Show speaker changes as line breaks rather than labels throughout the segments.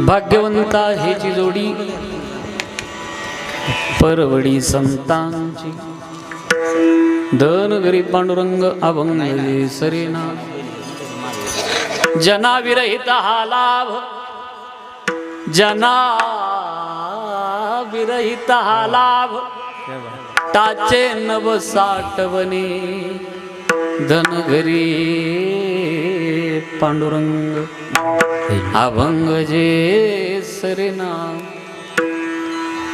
भाग्यवंता हेची जोडी परवडी संतांची धन गरीब पांडुरंग अभंग सरेना जना विरहित हा लाभ जना विरहित हा लाभ टाचे नव साठवणे धन घरी पांडुरंग अभंग जे सरेना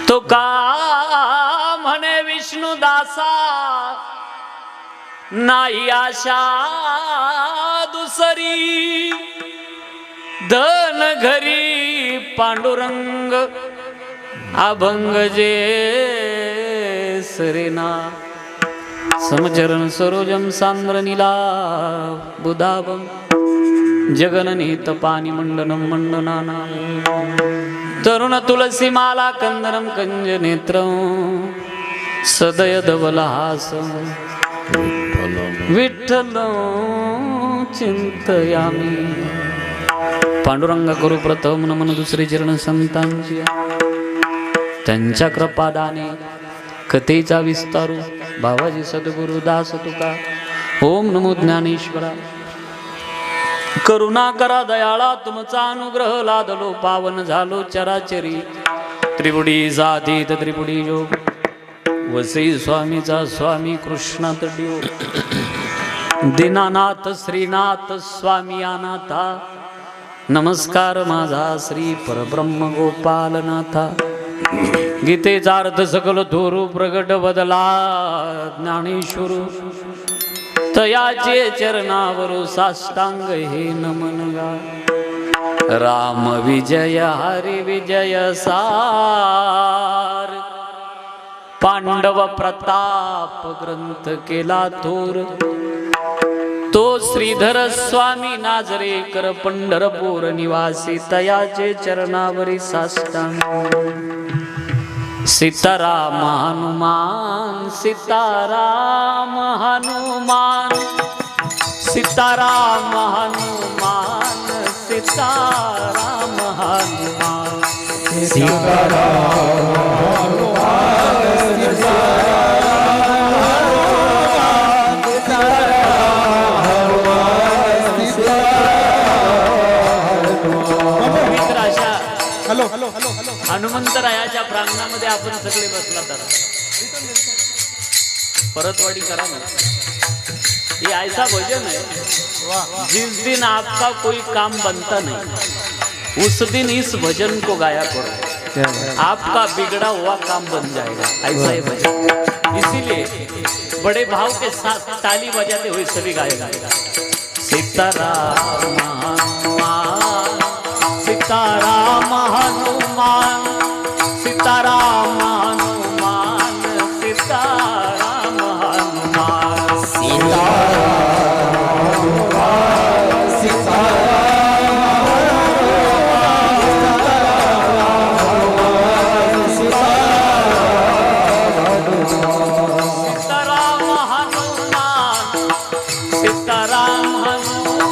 तो का म्हणे विष्णुदासा नाही आशा दुसरी धन घरी पांडुरंग अभंग जे सरेना समचरण सरोजम सांद्र नीला बुधावम जगननीत पाणी मंडनम मंडनाना तरुण तुलसी माला कंदरम कंज नेत्रम सदय धवलहास विठ्ठल चिंतयामी पांडुरंग करू प्रथम नमन दुसरे चरण संतांची त्यांच्या कृपादाने कथेचा विस्तारू बाबाजी सद्गुरु दास तुका ओम नमो ज्ञानेश्वरा करुणा करा दयाळा तुमचा अनुग्रह लादलो पावन झालो चराचरी त्रिपुडी जातीत त्रिपुडी योग वसई स्वामीचा स्वामी कृष्णात डिओ दीनानाथ श्रीनाथ स्वामी अनाथा नमस्कार माझा श्री परब्रह्म गोपालनाथा गीतेचा अर्थ सकल थोरू प्रगट बदला ज्ञानेश्वर तयाचे चरणावरू साष्टांग हे नमन गा राम विजय हरी विजय सार पांडव प्रताप ग्रंथ केला थोर तो श्रीधर स्वामी नाजरेकर पंढरपूर निवासी तयाचे चरणावरी साष्टांग Sitaram Hanuman Sitaram Hanuman Sitaram Hanuman Sitaram Hanuman
Sitaram
hello hello hello hello हनुमंतरायाच्या प्रांगणामध्ये आपण सगळे बसला तर परतवाडी करा ना ये ऐसा भजन है जिस दिन आपका कोई काम बनता नहीं उस दिन इस भजन को गाया करो आपका बिगड़ा हुआ काम बन जाएगा ऐसा ये भजन इसीलिए बड़े भाव के साथ ताली बजाते हुए सभी गाएगा सीताराम हनुमान सीताराम हनुमान सीताराम हनुमान सीताराम हनुमान सीताराम हनुमान सीताराम हनुमान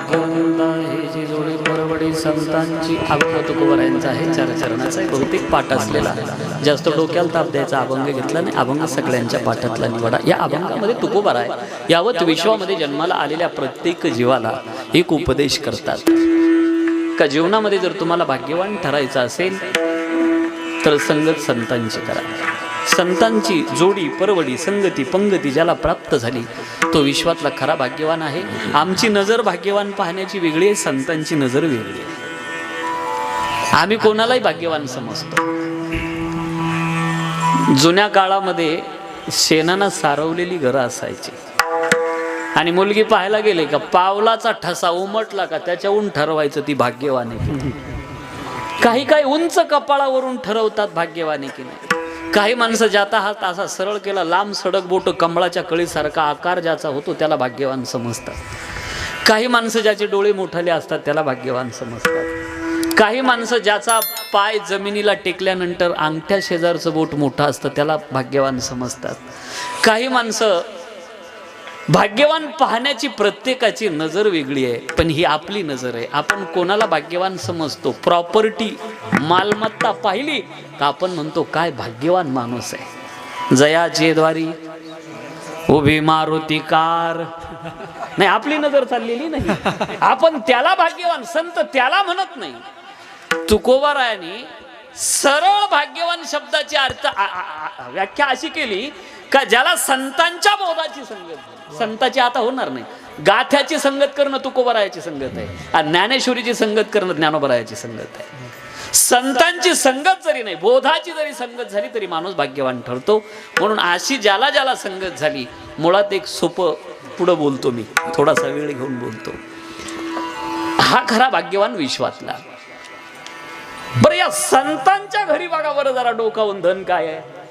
भाग्यवंत आहे जी जोडी परवडी संतांची. अभंग तुकोबारायांचा आहे, 4 चरणाचा आहे, बहुतेक पाठ असलेला आहे. जास्त डोक्याला ताप द्यायचा अभंग घेतला नाही. अभंग सगळ्यांच्या पाठातला निवडा. या अभंगामध्ये तुकोबाराय यावत विश्वामध्ये जन्माला आलेल्या प्रत्येक जीवाला एक उपदेश करतात का जीवनामध्ये जर तुम्हाला भाग्यवान ठरायचं असेल तर संगत संतांची करा. संतांची जोडी परवडी संगती पंगती ज्याला प्राप्त झाली तो विश्वातला खरा भाग्यवान आहे. आमची नजर भाग्यवान पाहण्याची वेगळी आहे, संतांची नजर वेगळी आहे. आम्ही कोणालाही भाग्यवान समजतो. जुन्या काळामध्ये शेणानं सारवलेली घरं असायची आणि मुलगी पाहायला गेले का पावलाचा ठसा उमटला का त्याच्याहून ठरवायचं ती भाग्यवान आहे. काही काही उंच कपाळावरून ठरवतात भाग्यवान आहे की नाही. काही माणसं ज्याचा हात असा सरळ केला लांब सडक बोट कमळाच्या कळीसारखा आकार ज्याचा होतो त्याला भाग्यवान समजतात. काही माणसं ज्याचे डोळे मोठाले असतात त्याला भाग्यवान समजतात. काही माणसं ज्याचा पाय जमिनीला टेकल्यानंतर अंगठ्या शेजारचं बोट मोठं असतं त्याला भाग्यवान समजतात. काही माणसं भाग्यवान पाहण्याची प्रत्येकाची नजर वेगळी आहे, पण ही आपली नजर आहे. आपण कोणाला भाग्यवान समजतो? प्रॉपर्टी मालमत्ता पाहिली का आपण म्हणतो काय भाग्यवान माणूस आहे. जयाचे द्वारी उभी मारुती कार. नाही, आपली नजर चाललेली नाही. आपण त्याला भाग्यवान, संत त्याला म्हणत नाही. तुकोबारायांनी सरळ भाग्यवान शब्दाची अर्थ व्याख्या अशी केली का ज्याला संतांच्या बोधाची संगत. संताची आता होणार नाही. गाथ्याची संगत करणं तुकोबारायाची संगत आहे आणि ज्ञानेश्वरीची संगत करणं ज्ञानोबारायाची संगत आहे. संतांची संगत जरी नाही बोधाची जरी संगत झाली तरी माणूस भाग्यवान ठरतो. म्हणून अशी ज्याला ज्याला संगत झाली. मुळात एक सोपं पुढं बोलतो मी, थोडासा वेळ घेऊन बोलतो. हा खरा भाग्यवान विश्वातला. बरं या संतांच्या घरी बघा बरं जरा डोकावून धन काय आहे.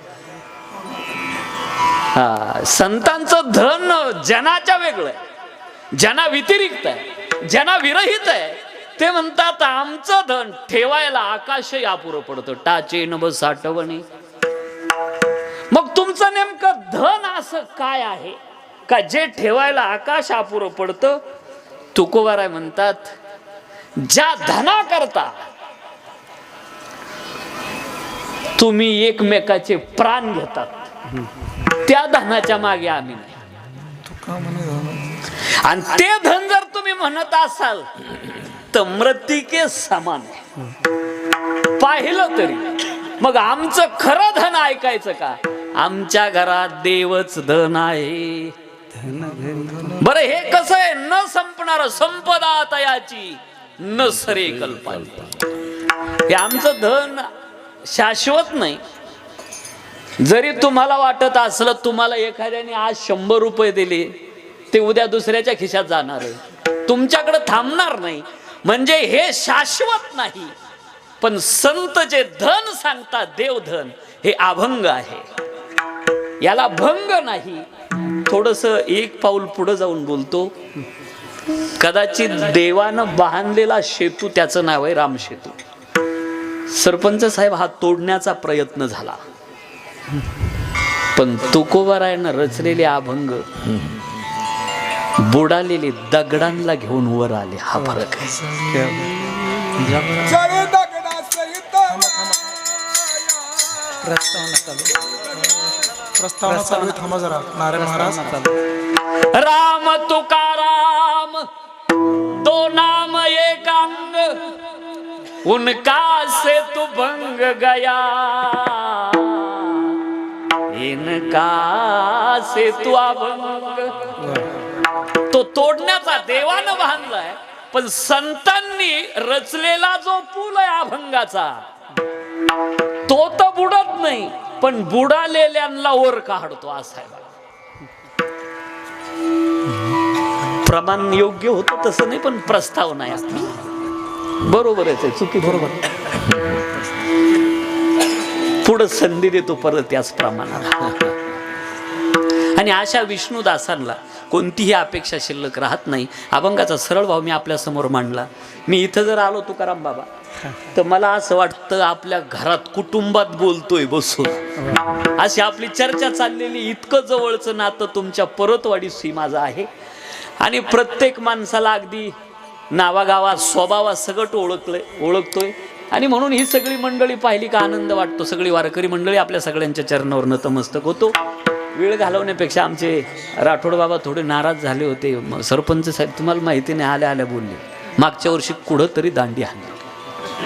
संतांचं धन जनाच्या वेगळं आहे, जना व्यतिरिक्त आहे, जना विरहित आहे. ते म्हणतात आमचं धन ठेवायला आकाश यापुरं पडतं टाचे नभ साठवणे. मग तुमचं नेमकं धन असं काय आहे का जे ठेवायला आकाश अपुरं पडतं? तुकोबाराय म्हणतात ज्या धना करता तुम्ही एकमेकाचे प्राण घेतात त्या धनाच्या मागे आम्ही नाही. आणि ते धन जर तुम्ही म्हणत असाल तर मृत्तिके समान आहे. पाहिलं तरी मग आमचं खरं धन ऐकायचं का? आमच्या घरात देवच धन आहे. बरं हे कसं आहे? न संपणार संपदा तयाची न सरे कल्पांती. हे आमचं धन शाश्वत नाही. जरी तुम्हाला वाटत असलं तुम्हाला एखाद्याने आज 100 रुपये दिले ते उद्या दुसऱ्याच्या खिशात जाणार आहे, तुमच्याकडे थांबणार नाही. म्हणजे हे शाश्वत नाही. पण संत जे धन सांगतात देवधन हे अभंग आहे, याला भंग नाही. थोडस एक पाऊल पुढे जाऊन बोलतो. कदाचित देवानं बांधलेला सेतू त्याचं नाव आहे रामसेतू. सरपंच साहेब हा तोडण्याचा प्रयत्न झाला पण तुकोबारायानं रचलेले अभंग बुडालेले दगडांना घेऊन वर आले. हा फरक आहे. राम तुकाराम दो नाम एक अंग उनका से तू भंग गया इनका से तू अभंग. तो तोडण्याचा देवानं बांधलाय पण संतांनी रचलेला जो पूल आहे अभंगाचा तो तर बुडत नाही पण बुडालेल्यांना वर काढतो. असा आहे. प्रमाण योग्य होतं तसं नाही पण प्रस्तावना आहे. बरोबरच आहे, चुकी बरोबर. पुढं संधी देतो परत त्याच प्रमाणात. आणि अशा विष्णुदासांना कोणतीही अपेक्षा शिल्लक राहत नाही. अभंगाचा सरळ भाव मी आपल्या समोर मांडला. मी इथं जर आलो तुकाराम बाबा तर मला असं वाटतं आपल्या घरात कुटुंबात बोलतोय बसून. अशी आपली चर्चा चाललेली. इतकं जवळचं नातं तुमच्या परतवाडी माझं आहे. आणि प्रत्येक माणसाला अगदी नावागावात स्वभावात सगळं ओळखतोय. आणि म्हणून ही सगळी मंडळी पाहिली का आनंद वाटतो. सगळी वारकरी मंडळी आपल्या सगळ्यांच्या चरणावर नतमस्तक होतो. वेळ घालवण्यापेक्षा आमचे राठोड बाबा थोडे नाराज झाले होते. सरपंच साहेब तुम्हाला माहिती नाही, आल्या आल्या बोलले मागच्या वर्षी कुठंतरी दांडी आणली,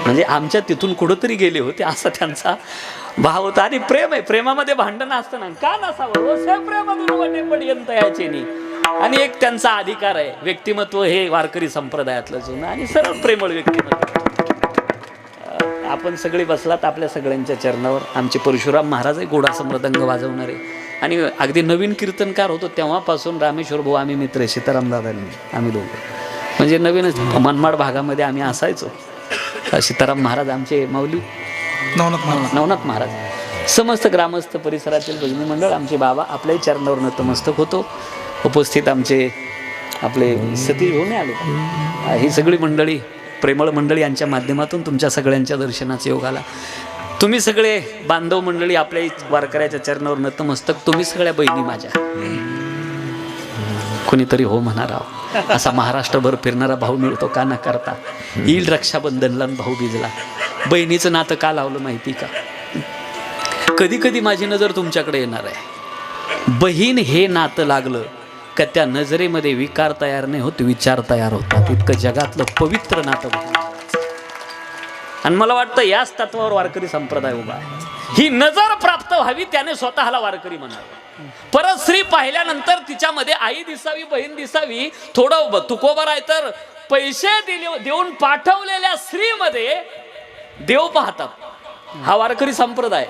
म्हणजे आमच्या तिथून कुठंतरी गेले होते असा त्यांचा भाव होता. आणि प्रेम आहे, प्रेमामध्ये भांडण असतं ना, का नसावं, प्रेमातून पर्यंत यायचे नाही. आणि एक त्यांचा अधिकार आहे, व्यक्तिमत्व हे वारकरी संप्रदायातलं जुनं आणि सरळ प्रेमळ व्यक्तिमत्व. आपण सगळे बसलात आपल्या सगळ्यांच्या चरणावर. आमचे परशुराम महाराज आहे गोडाचा मृदंग वाजवणारे. आणि अगदी नवीन कीर्तनकार होतो तेव्हापासून रामेश्वर भाऊ आम्ही मित्र आहे, सीताराम दादांनी आम्ही दोघं, म्हणजे नवीनच मनमाड भागामध्ये आम्ही असायचो. सीताराम महाराज आमचे माऊली, नवनाथ महाराज, समस्त ग्रामस्थ परिसरातील भजनी मंडळ, आमचे बाबा आपल्याही चरणावर नतमस्तक होतो. उपस्थित आमचे आपले सतीश भाऊ नाही आले, ही सगळी मंडळी प्रेमळ मंडळी यांच्या माध्यमातून तुमच्या सगळ्यांच्या दर्शनाचा योग आला. तुम्ही सगळे बांधव मंडळी आपल्या वारकऱ्याच्या चरणावर नतमस्तक. तुम्ही सगळ्या बहिणी माझ्या, कुणीतरी हो म्हणणार आहो असा महाराष्ट्रभर फिरणारा भाऊ मिळतो का न करता. येईल रक्षाबंधनला भाऊ बीजला. बहिणीचं नातं का लावलं माहिती का? कधी कधी माझी नजर तुमच्याकडे येणार आहे. बहीण हे नातं लागलं का त्या नजरेमध्ये विकार तयार नाही होत, विचार तयार होतात. इतकं जगातलं पवित्र नातं बहीण. आणि मला वाटतं याच तत्वावर वारकरी संप्रदाय उभा आहे. ही नजर प्राप्त व्हावी त्याने स्वतःला वारकरी म्हणावं. परत स्त्री पाहिल्यानंतर तिच्यामध्ये आई दिसावी, बहीण दिसावी. थोडं तुकोबर आहे तर पैसे देऊन पाठवलेल्या स्त्रीमध्ये देव पाहतात. हा वारकरी संप्रदाय.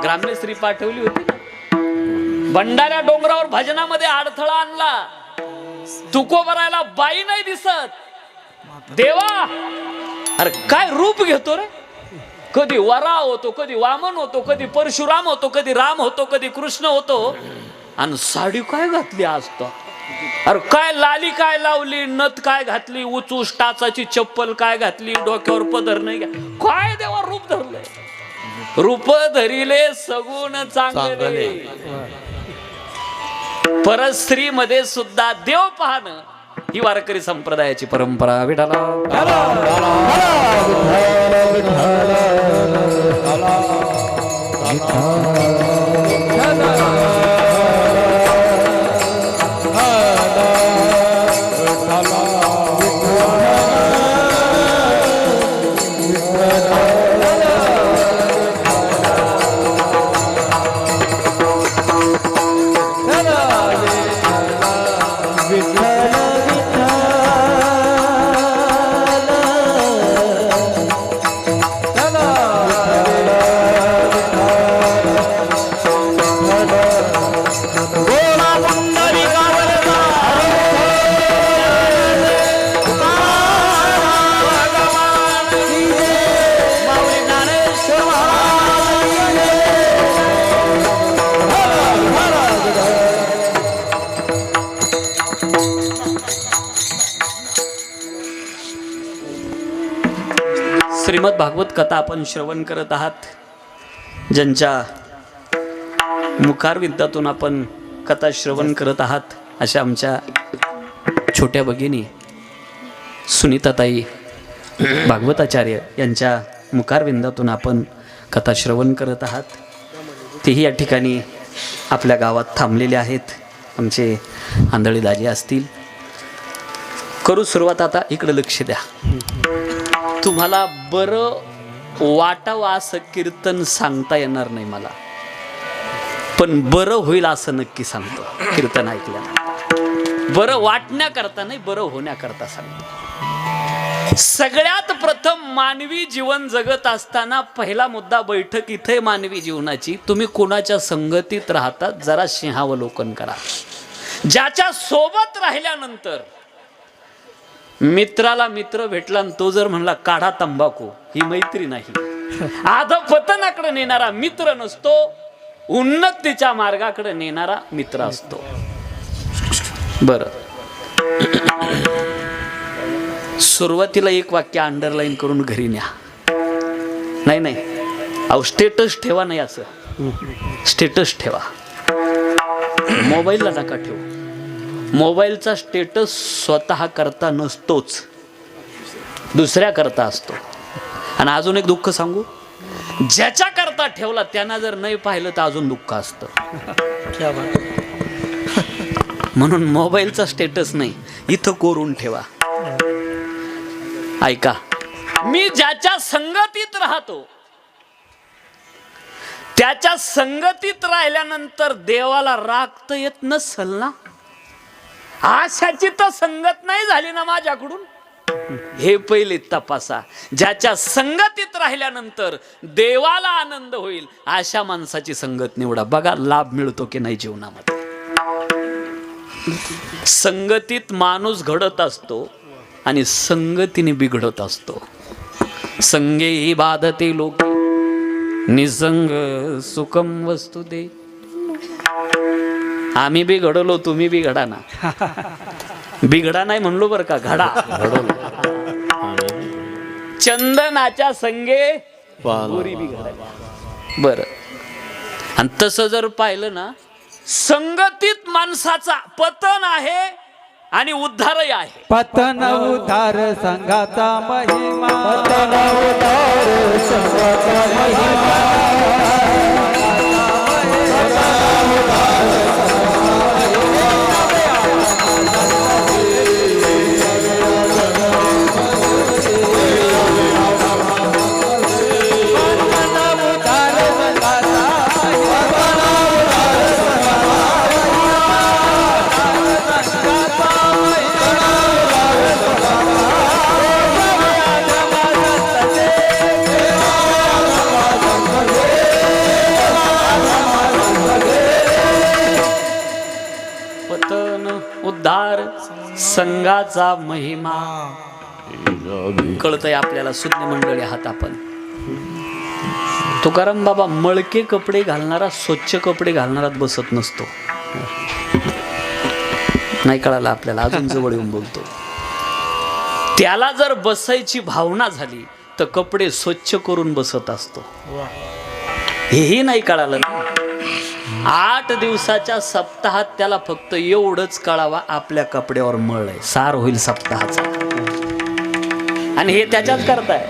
ग्राम्य स्त्री पाठवली होती, भंडाऱ्या डोंगरावर भजनामध्ये अडथळा आणला. तुकोबरायला बाई नाही दिसत. देवा अरे काय रूप घेतो रे. कधी वरा होतो, कधी वामन होतो, कधी परशुराम होतो, कधी राम होतो, कधी कृष्ण होतो. आणि साडी काय घातली आज तो. अरे काय लाली काय लावली, नथ काय घातली, उचूस टाचाची चप्पल काय घातली, डोक्यावर पदर नाही. काय देवा रूप धरलंय. रूप धरिले सगुण चांगले. परत स्त्री मध्ये सुद्धा देव पाहणं ही वारकरी संप्रदायाची परंपरा. विठाला श्रीमद भागवत कथा आपण श्रवण करत आहात. ज्यांच्या मुखारविंदातून आपण कथा श्रवण करत आहात अशा आमच्या छोट्या भगिनी सुनीताताई भागवताचार्य यांच्या मुखारविंदातून आपण कथा श्रवण करत आहात. तेही या ठिकाणी आपल्या गावात थांबलेले आहेत. आमचे आंधळी दाजी असतील. करू सुरुवात. आता इकडे लक्ष द्या. तुम्हाला बरं वाटावं असं कीर्तन सांगता येणार नाही मला, पण बरं होईल असं नक्की सांगतो. कीर्तन ऐकल्यानं बरं वाटण्याकरता नाही, बरं होण्याकरता सांगतो. सगळ्यात प्रथम मानवी जीवन जगत असताना पहिला मुद्दा बैठक इथे मानवी जीवनाची. तुम्ही कोणाच्या संगतीत राहतात जरा सिंहावलोकन करा. ज्याच्या सोबत राहिल्यानंतर मित्राला मित्र भेटला आणि तो जर म्हणला काढा तंबाखू, ही मैत्री नाही. अधपतनाकडे नेणारा मित्र नसतो, उन्नतीच्या मार्गाकडे नेणारा मित्र असतो. बर, सुरुवातीला एक वाक्य अंडरलाईन करून घरी न्या. नाही अहो स्टेटस ठेवा. नाही असं स्टेटस ठेवा. मोबाईलला नका ठेवू. मोबाईलचा स्टेटस स्वतः करता नसतोच, दुसऱ्या करता असतो. आणि अजून एक दुःख सांगू, ज्याच्या करता ठेवला त्यांना जर नाही पाहिलं तर अजून दुःख असतं. म्हणून मोबाईलचा स्टेटस नाही, इथं कोरून ठेवा. ऐका, मी ज्याच्या संगतीत राहतो त्याच्या संगतीत राहिल्यानंतर देवाला राग तर येत नसल ना? आशाची तर संगत नाही झाली ना माझ्याकडून? हे पहिले तपासा. ज्याच्या संगतीत राहिल्यानंतर देवाला आनंद होईल अशा माणसाची संगत निवडा. बघा लाभ मिळतो की नाही जीवनामध्ये. संगतीत माणूस घडत असतो आणि संगतीने बिघडत असतो. संगे ही बाधते लोक, निसंग सुखम वस्तू दे. आम्ही बी घडलो, तुम्ही बी घडा ना. बिघडा नाही म्हणलो बर का, घडा. चंदनाच्या संगे गोरी बी घडायला. बर, आणि तसं जर पाहिलं ना, संगतीत माणसाचा पतन आहे आणि उद्धारही आहे.
पतन उद्धार संघाचा महिमा, पतन उद्धार संघाचा महिमा.
उद्धार संघाचा महिमा. कळतंय आपल्याला सुज्ञ मंडळी आहात आपण. तुकाराम बाबा मळके कपडे घालणारा स्वच्छ कपडे घालणारात बसत नसतो. नाही कळालं आपल्याला, अजून जवळ येऊन बोलतो. त्याला जर बसायची भावना झाली तर कपडे स्वच्छ करून बसत असतो. हेही नाही कळालं ना. 8 दिवसाच्या सप्ताहात त्याला फक्त एवढंच कळावा, आपल्या कपड्यावर मळ आहे, सार होईल सप्ताहाचा. आणि हे त्याच्यात करताय.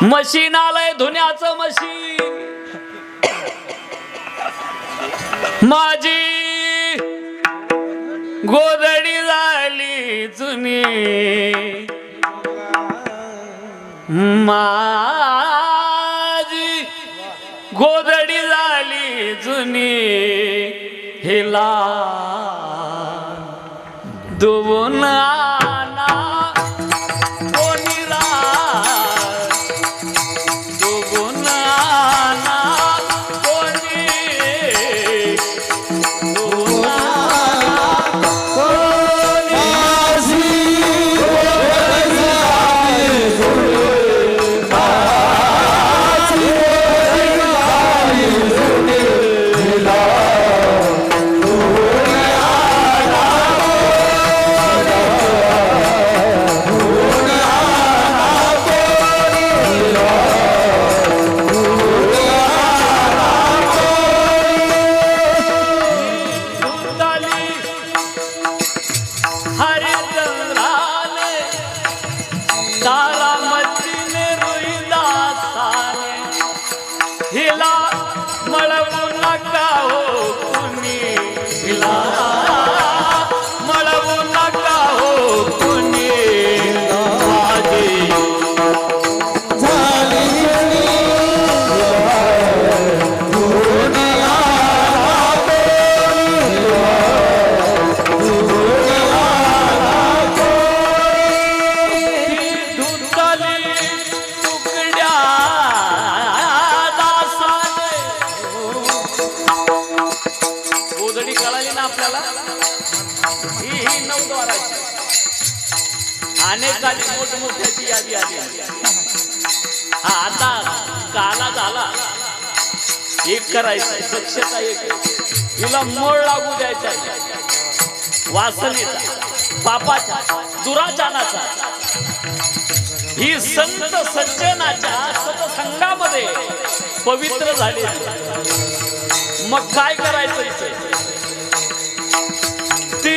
मशीन आलंय धुण्याचं मशीन. माझी गोधडी झाली जुनी, माझी गोधडी झाली जुनी, हिला दुबून आणा कोणी राज, दुबून आणा कोणी, दुबून आणा कोणी. हिला मळवू नका हो कुणी, हिला मळवू नका हो कुणी. माझी झाली अनेकांनी मोठमोठ्याची यादी आली. हा आता काला झाला, एक करायचं, दक्षता एक, हिला मोळ लागू द्यायचा, वासनेचा, पापाचा, दुराचाराचा. ही संत सज्जनाच्या सत्संगामध्ये पवित्र झाली. मग काय करायचं? ती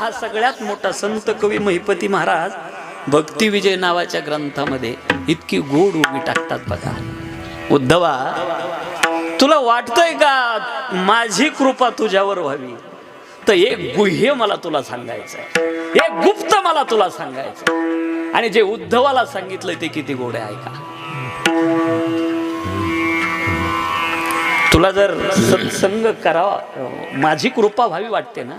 हा सगळ्यात मोठा संत कवी महिपती महाराज भक्ती विजय नावाच्या ग्रंथामध्ये इतकी गोड उभी टाकतात बघा. उद्धवा, तुला वाटतंय का माझी कृपा तुझ्यावर व्हावी, तर एक गुह्य मला तुला सांगायचं, एक गुप्त मला तुला सांगायचं, आणि जे उद्धवाला सांगितलंय ते किती गोड आहे ऐका. तुला जर सत्संग करावा, माझी कृपा व्हावी वाटते ना,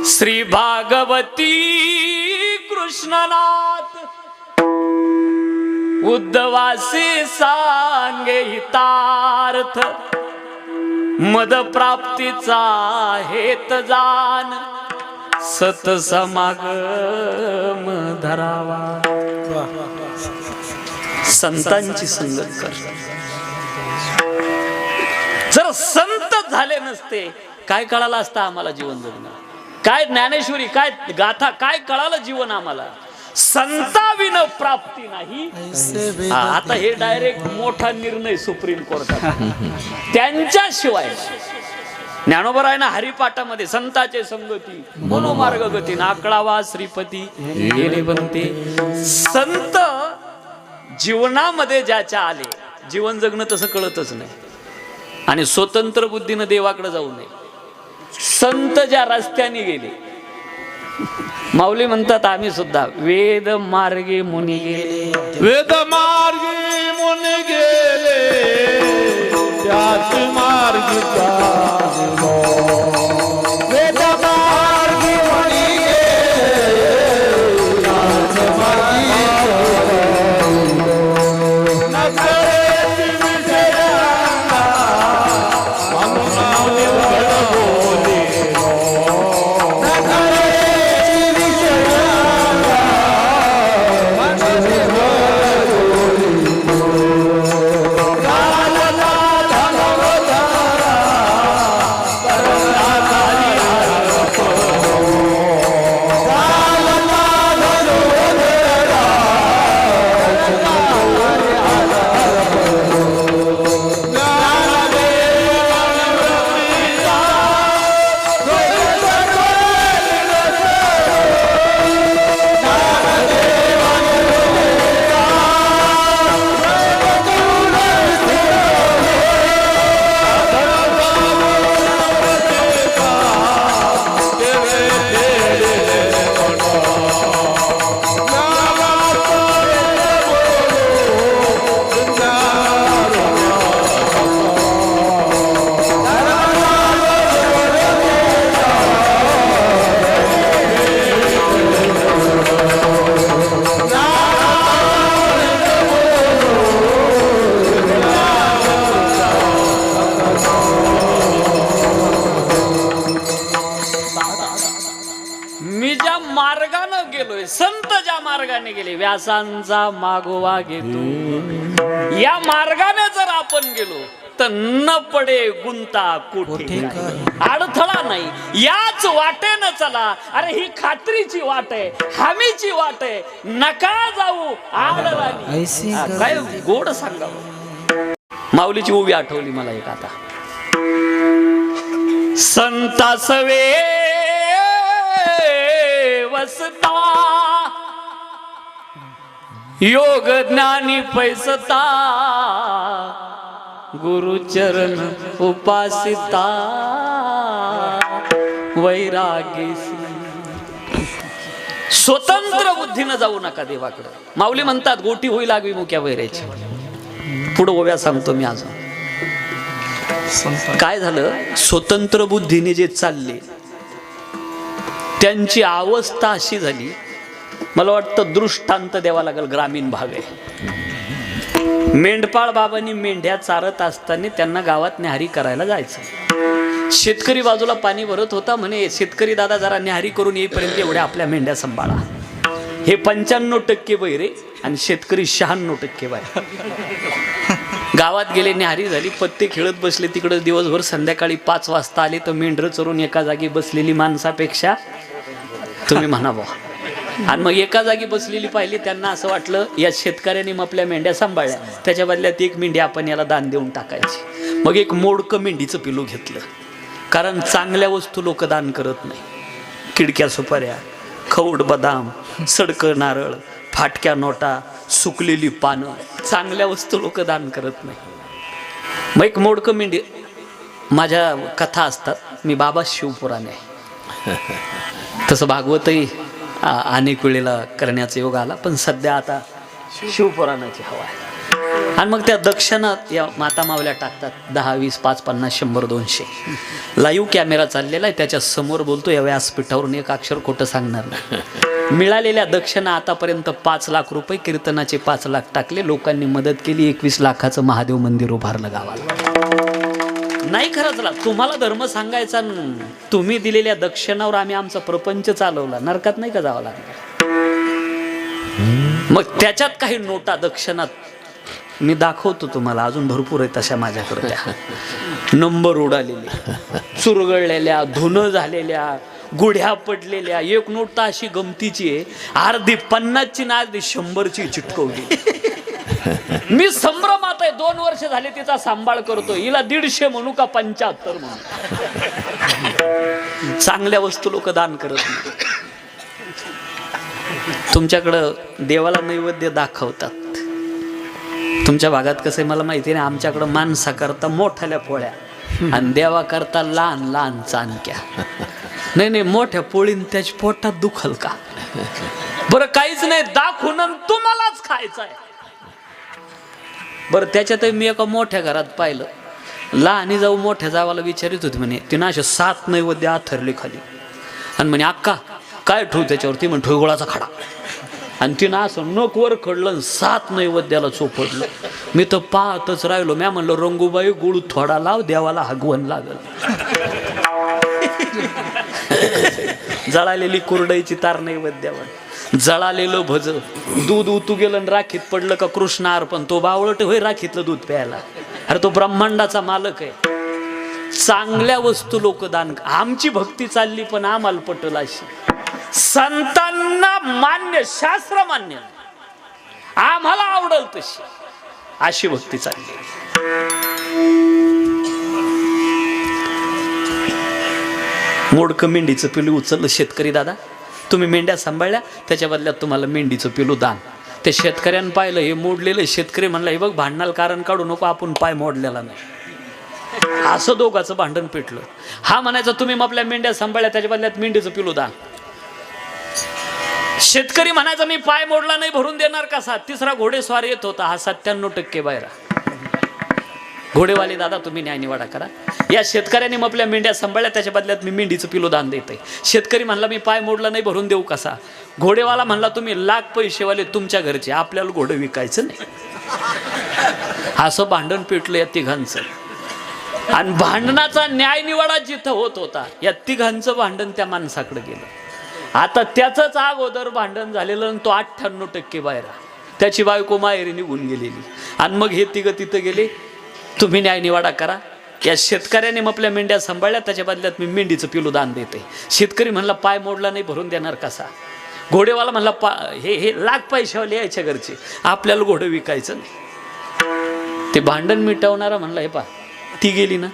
श्री भागवती कृष्णनाथ उद्धवासी सांगे हितार्थ, मद प्राप्तीचा हेत जाण, सतसमागम धरावा. संतांची संगत कर. जर संत झाले नसते काय कळालं असतं आम्हाला जीवन जगणं, काय ज्ञानेश्वरी, काय गाथा, काय कळालं जीवन आम्हाला. संताविन प्राप्ती नाही. आता हे डायरेक्ट मोठा निर्णय सुप्रीम कोर्टात. त्यांच्याशिवाय ज्ञानोबा आहे ना हरिपाठामध्ये, संताचे संगती मनोमार्ग गती नाकळावा श्रीपती गेले बनते. संत जीवनामध्ये ज्याच्या आले, जीवन जगणं तसं कळतच नाही, आणि स्वतंत्र बुद्धीनं देवाकडे जाऊ नये. संत ज्या रस्त्याने गेले, माऊली म्हणतात आम्ही सुद्धा वेद मार्गे मुनी गेले,
वेद मार्गे मुनी गेले, त्याच मार्गी चाललो. वेद मार्गे मुनी गेले, त्याच मार्गी चाललो. नकळत विषयांना अनुनाने बोले,
व्यासांचा मागोवा घेतो. या मार्गाने जर आपण गेलो तर न पडे गुंता कुठे, अडथळा नाही. याच वाटेनं चला. अरे ही खात्रीची वाट आहे, हमीची वाट आहे, नका जाऊ आडरानी. काय गोड सांगावं. माऊलीची उभी आठवली मला एक आता. संतासवे वसता योग ज्ञानी पैसता, गुरुचरण उपासिता वैरागीसी. स्वतंत्र बुद्धीनं जाऊ नका देवाकडे. माऊली म्हणतात गोटी होईल लागवी मुक्या वैरायची. पुढे ओव्या सांगतो मी अजून. काय झालं, स्वतंत्र बुद्धीने जे चालले त्यांची अवस्था अशी झाली, मला वाटतं दृष्टांत द्यावा लागेल. ग्रामीण भाग आहे. मेंढपाळ बाबांनी मेंढ्या चारत असताना त्यांना गावात न्याहारी करायला जायचं. शेतकरी बाजूला पाणी भरत होता. म्हणे शेतकरी दादा जरा न्याहारी करून येईपर्यंत एवढ्या आपल्या मेंढ्या सांभाळा. हे 95% बहिरे आणि शेतकरी 96% बाहेर. गावात गेले, न्याहारी झाली, पत्ते खेळत बसले तिकडे दिवसभर. संध्याकाळी 5 वाजता आले तर मेंढरं चरून एका जागी बसलेली माणसापेक्षा तुम्ही म्हणा बा. आणि मग एका जागी बसलेली पाहिली. त्यांना असं वाटलं या शेतकऱ्याने मग आपल्या मेंढ्या सांभाळल्या, त्याच्या बदल्यात एक मेंढी आपण याला दान देऊन टाकायची. मग एक मोडकं मेंढीचं पिलू घेतलं, कारण चांगल्या वस्तू लोक दान करत नाही. किडक्या सुपाऱ्या, खवड बदाम, सडकं नारळ, फाटक्या नोटा, सुकलेली पानं, चांगल्या वस्तू लोक दान करत नाही. मग एक मोडकं मेंढी, माझ्या कथा असतात, मी बाबा शिवपुराणे आहे. तसं भागवतही अनेक वेळेला करण्याचा योग आला, पण सध्या आता शिवपुराणाची हवा आहे. आणि मग त्या दक्षिणात या माता मावल्या टाकतात 10, 20, 5, 50, 100, 200. लाईव्ह कॅमेरा चाललेला आहे, त्याच्या समोर बोलतो, या व्यासपीठावरून एक अक्षर खोटं सांगणार नाही. मिळालेल्या दक्षिणा आतापर्यंत 5 लाख रुपये, कीर्तनाचे 5 लाख टाकले, लोकांनी मदत केली, 21 लाखाचं महादेव मंदिर उभारलं गावाला. नाही खरंचला तुम्हाला धर्म सांगायचा, तुम्ही दिलेल्या दक्षिणावर आम्ही आमचा प्रपंच चालवला, नरकात नाही का जावं लागलं. मग त्याच्यात काही नोटा दक्षिणात मी दाखवतो तुम्हाला, अजून भरपूर आहे तशा माझ्याकडे. नंबर उडालेले, चुरगळलेल्या, धुणं झालेल्या, गुढ्या पडलेल्या. एक नोट तर अशी गमतीची आहे, अर्धी 50ची ना अर्धी 100ची चिटकवली. मी संभ्रमात आहे, 2 वर्ष झाले तिचा सांभाळ करतो, हिला 150 म्हणू का 75 म्हणू. चांगल्या वस्तू लोक दान करत नाही. तुमच्याकडं देवाला नैवेद्य दाखवतात, तुमच्या भागात कसं आहे मला माहिती नाही, आमच्याकडं माणसा करता मोठ्याल्या पोळ्या आणि देवा करता लहान लहान चाणक्या. नाही नाही, मोठ्या पोळीन त्याच्या पोटात दुखल का बरं? काहीच नाही, दाखवून तुम्हालाच खायचं आहे. बरं त्याच्यात मी एका मोठ्या घरात पाहिलं, लहानी जाऊ मोठ्या जावाला विचारित होती, म्हणे तिनं असे 7 नैवेद्य आथरले खाली, आणि म्हणे अक्का काय ठेवू त्याच्यावरती, म्हणे ठोगोळाचा खडा. आणि तिनं असं नक वर खडलं, 7 नैवेद्याला चोपडलं. मी तर पाहतच राहिलो. मी म्हणलं रंगूबाई गुळ थोडा लाव, देवाला हगवण लागल. जळालेली कुरडईची तार नैवेद्यावर, जळालेलं भज, दूध उतू गेलं आणि राखीत पडलं का कृष्ण अर्पण. तो बावळट होय राखीतलं दूध प्यायला, अरे तो ब्रह्मांडाचा मालक आहे. चांगल्या वस्तू लोक दान. आमची भक्ती चालली पण आम्हाला पटल अशी, संतांना मान्य, शास्त्र मान्य, आम्हाला आवडल तशी, अशी भक्ती चालली. मोडकं मेंढीचं पिलू उचललं शेतकरी दादा, तुम्ही मेंढ्या सांभाळल्या, त्याच्या बदल्यात तुम्हाला मेंढीचं पिलू दान. ते शेतकऱ्यानं पाहिलं, हे मोडलेलं. शेतकरी म्हणला, हे बघ भांडणाला कारण काढू नको, आपण पाय मोडलेला नाही. असं दोघांचं भांडण पेटलं. हा म्हणायचा तुम्ही आपल्या मेंढ्या सांभाळल्या, त्याच्या बदल्यात मेंढीचं पिलू दान. शेतकरी म्हणायचा मी पाय मोडला नाही, भरून देणार कसा. तिसरा घोडेस्वार येत होता, हा 97% बाहेर. घोडेवाले दादा तुम्ही न्यायनिवाडा करा. या शेतकऱ्याने मग आपल्या मेंढ्या सांभाळल्या, त्याच्या बदल्यात मी मेंढीचं पिलो दान देते. शेतकरी म्हणला मी पाय मोडला नाही, भरून देऊ कसा. घोडेवाला म्हणला तुम्ही लाख पैसेवाले, तुमच्या घरचे, आपल्याला घोडं विकायचं नाही. असं भांडण पेटलं या तिघांचं. आणि भांडणाचा न्यायनिवाडा जिथं होत होता, या तिघांचं भांडण त्या माणसाकडे गेलं. आता त्याचंच अगोदर भांडण झालेलं, आणि तो 98% बाहेर. त्याची बायको माहेरी निघून गेलेली. आणि मग हे तिघं तिथं गेले, तुम्ही न्यायनिवाडा करा. या शेतकऱ्याने मग आपल्या मेंढ्या सांभाळल्या, त्याच्या बदल्यात मी मेंढीचं पिलू दान देते. शेतकरी म्हणला पाय मोडला नाही, भरून देणार कसा. घोडेवाला म्हणला हे लाख पैशावाले यायच्या घरचे, आपल्याला घोडं विकायचं नाही. ते भांडण मिटवणारा म्हणला हे पा ती गेली ना,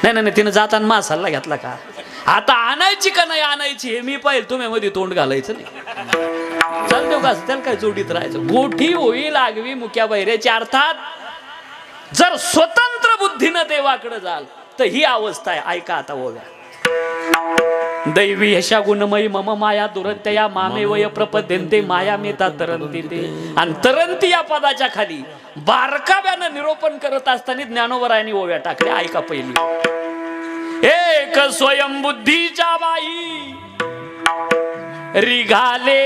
नाही नाही तिनं जाताना मासाला घेतला का, आता आणायची का नाही आणायची हे मी पाहिजे, तुम्ही मध्ये तोंड घालायचं नाही. चाल देऊ का, त्याला काय जोडीत राहायचं. गोठी होईल आगवी मुक्या बहिऱ्याची. अर्थात जर स्वतंत्र बुद्धीनं देवाकडे जाल तर ही अवस्था आहे. ऐका आता ओव्या. दैवी यशा गुणमयी मम माया दुरंतया मामे वय प्रपद्यन्ते माया मेता तरंती ते. आणि तरंती या पदाच्या खाली बारकाव्यानं निरोपण करत असताना ज्ञानोबरायांनी ओव्या टाकल्या. ऐका पहिली. एक स्वयंबुद्धीच्या बाई रिघाले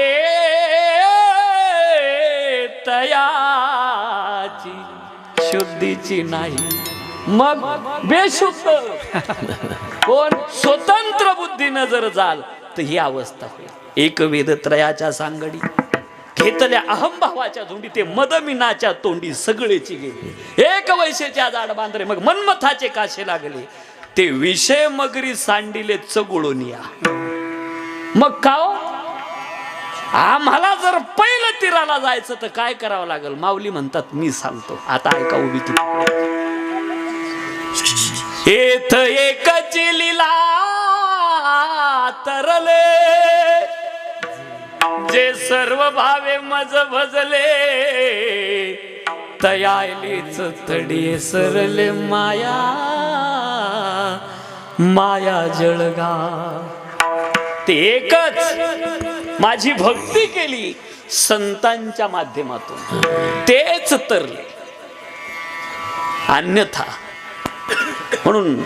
तयाची शुद्धीची नाही, मग बेशुद्ध. कोण स्वतंत्र बुद्धीनं जर जाल तर ही अवस्था होईल. एक वेद त्रयाच्या सांगडी घेतल्या अहंभावाच्या झुंडी, ते मदमिनाच्या तोंडी सगळेची गेली. एक वैशेच्या जाड बांधरे मग मनमथाचे काशे लागले, ते विषय मगरी सांडिले चगुळून या. मग का आम्हाला जर पहिलं तीराला जायचं तर काय करावं लागेल. माऊली म्हणतात मी सांगतो. आता ऐका उभी ती. एथ एकच लीला तरले जे सर्व भावे मज भजले तयालीच तडी सरले माया माया जळगा ते एकच माझी भक्ती केली संतांच्या माध्यमातून तेच तरले अन्यथा म्हणून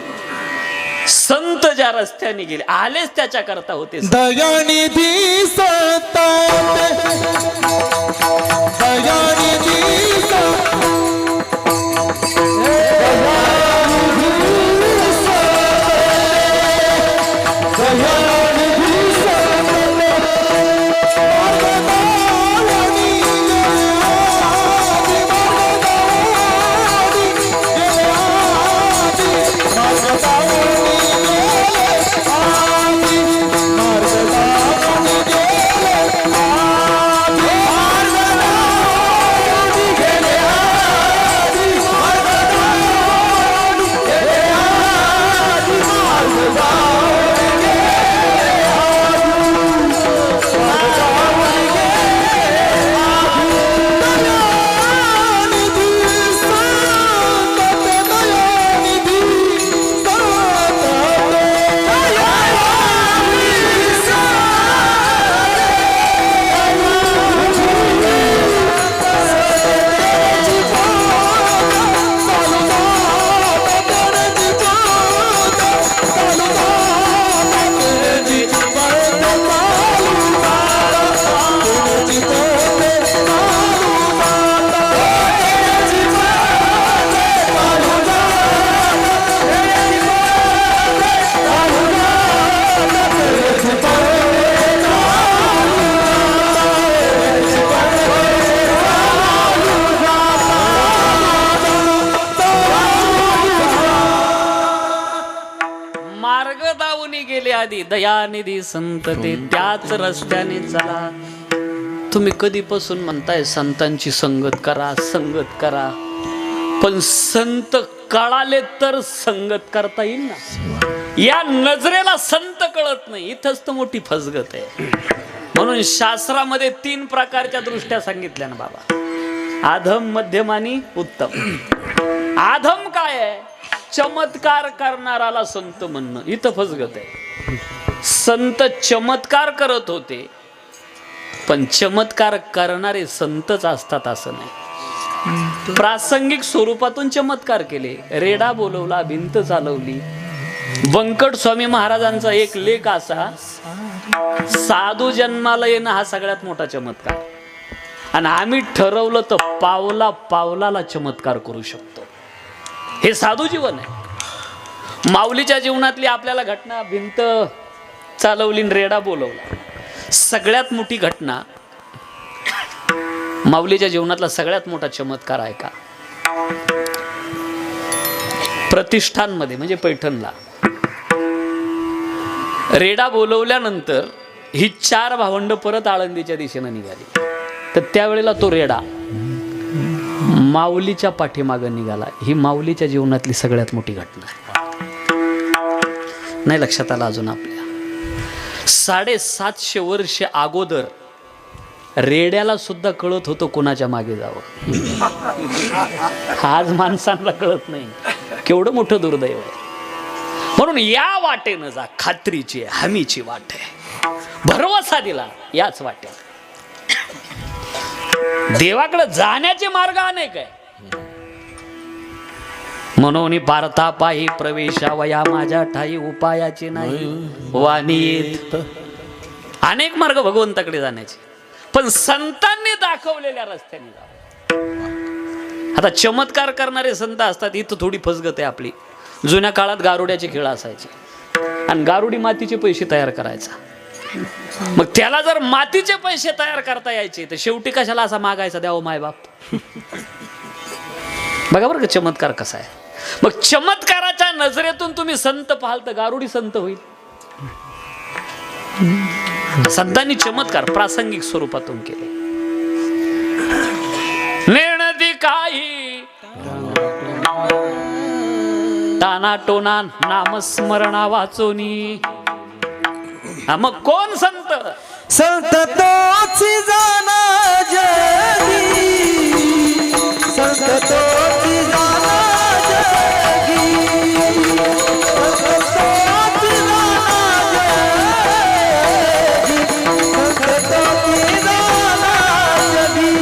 संत ज्या रस्त्याने गेले आलेच त्याच्या करता होते
दयानिधी संत दयानिधी
आधी दयानिधी संत ते त्याच रस्त्याने चला. तुम्ही कधीपासून म्हणताय संतांची संगत करा संगत करा, पण संत कळाले तर संगत करता येईल ना. या नजरेला संत कळत नाही, इथंच तर मोठी फसगत आहे. म्हणून शास्त्रामध्ये 3 प्रकारच्या दृष्ट्या सांगितल्या ना बाबा, आधम मध्यम आणि उत्तम. आधम काय आहे? चमत्कार करणाराला संत म्हणणं, इथं फसगत आहे. संत चमत्कार करत होते, पण चमत्कार करणारे संतच असतात असं नाही. प्रासंगिक स्वरूपातून चमत्कार केले, रेडा बोलवला, भिंत चालवली. व्यंकट स्वामी महाराजांचा एक लेख असा, साधू जन्माला येणं हा सगळ्यात मोठा चमत्कार. आणि आम्ही ठरवलं तर पावला पावलाला चमत्कार करू शकतो. हे साधू जीवन आहे. माऊलीच्या जीवनातली आपल्याला घटना, भिंत चालवली, रेडा बोलवला, सगळ्यात मोठी घटना माऊलीच्या जीवनातला सगळ्यात मोठा चमत्कार आहे का? प्रतिष्ठानमध्ये म्हणजे पैठणला रेडा बोलवल्यानंतर ही 4 भावंड परत आळंदीच्या दिशेने निघाली. तर त्यावेळेला तो रेडा माऊलीच्या पाठीमागे निघाला. ही माऊलीच्या जीवनातली सगळ्यात मोठी घटना आहे. नाही लक्षात आलं अजून आपल्या? 750 वर्ष अगोदर रेड्याला सुद्धा कळत होतं कोणाच्या मागे जावं. आज माणसांना कळत नाही. केवढं मोठं दुर्दैव आहे. म्हणून या वाटेनं जा, खात्रीची हमीची वाट आहे. भरवसा दिला याच वाटेत. देवाकडे जाण्याचे मार्ग अनेक आहे. म्हणून पारता पायी प्रवेशावया माझ्या ठाई उपायाचे नाही वाणीत. अनेक मार्ग भगवंताकडे जाण्याचे, पण संतांनी दाखवलेल्या रस्त्याने जा. आता चमत्कार करणारे संत असतात, इथं थोडी फसगत आहे आपली. जुन्या काळात गारुड्याचे खेळ असायचे आणि गारुडी मातीचे पैसे तयार करायचा. मग त्याला जर मातीचे पैसे तयार करता यायचे तर शेवटी कशाला असा मागायचा, द्यावं मायबाप. बघा बरं का चमत्कार कसा आहे. मग चमत्काराच्या नजरेतून तुम्ही संत पाहाल तर गारुडी संत होईल. संतांनी चमत्कार प्रासंगिक स्वरूपातून केले. नेणती काही ताना टोना नामस्मरणा वाचोनी मग कोण संत?
संत तोच जाना जगी, संत तोच जाना जगी, संत तोच जाना जगी, संत तोच जाना जगी,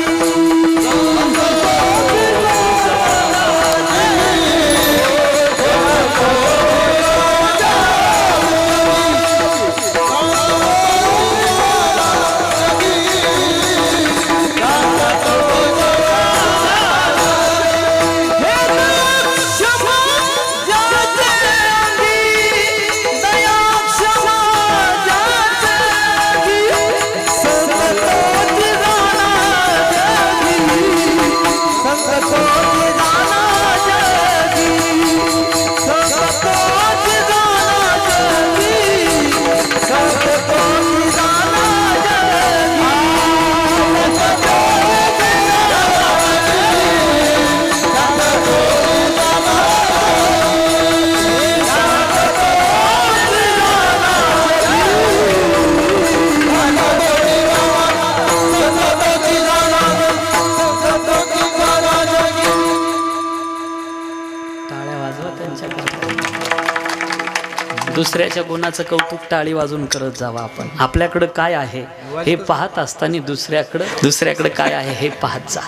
दुसऱ्याच्या गुणाचं कौतुक टाळी वाजून करत जावं आपण. आपल्याकडं काय आहे हे पाहत असताना दुसऱ्याकडं काय आहे हे पाहत जा.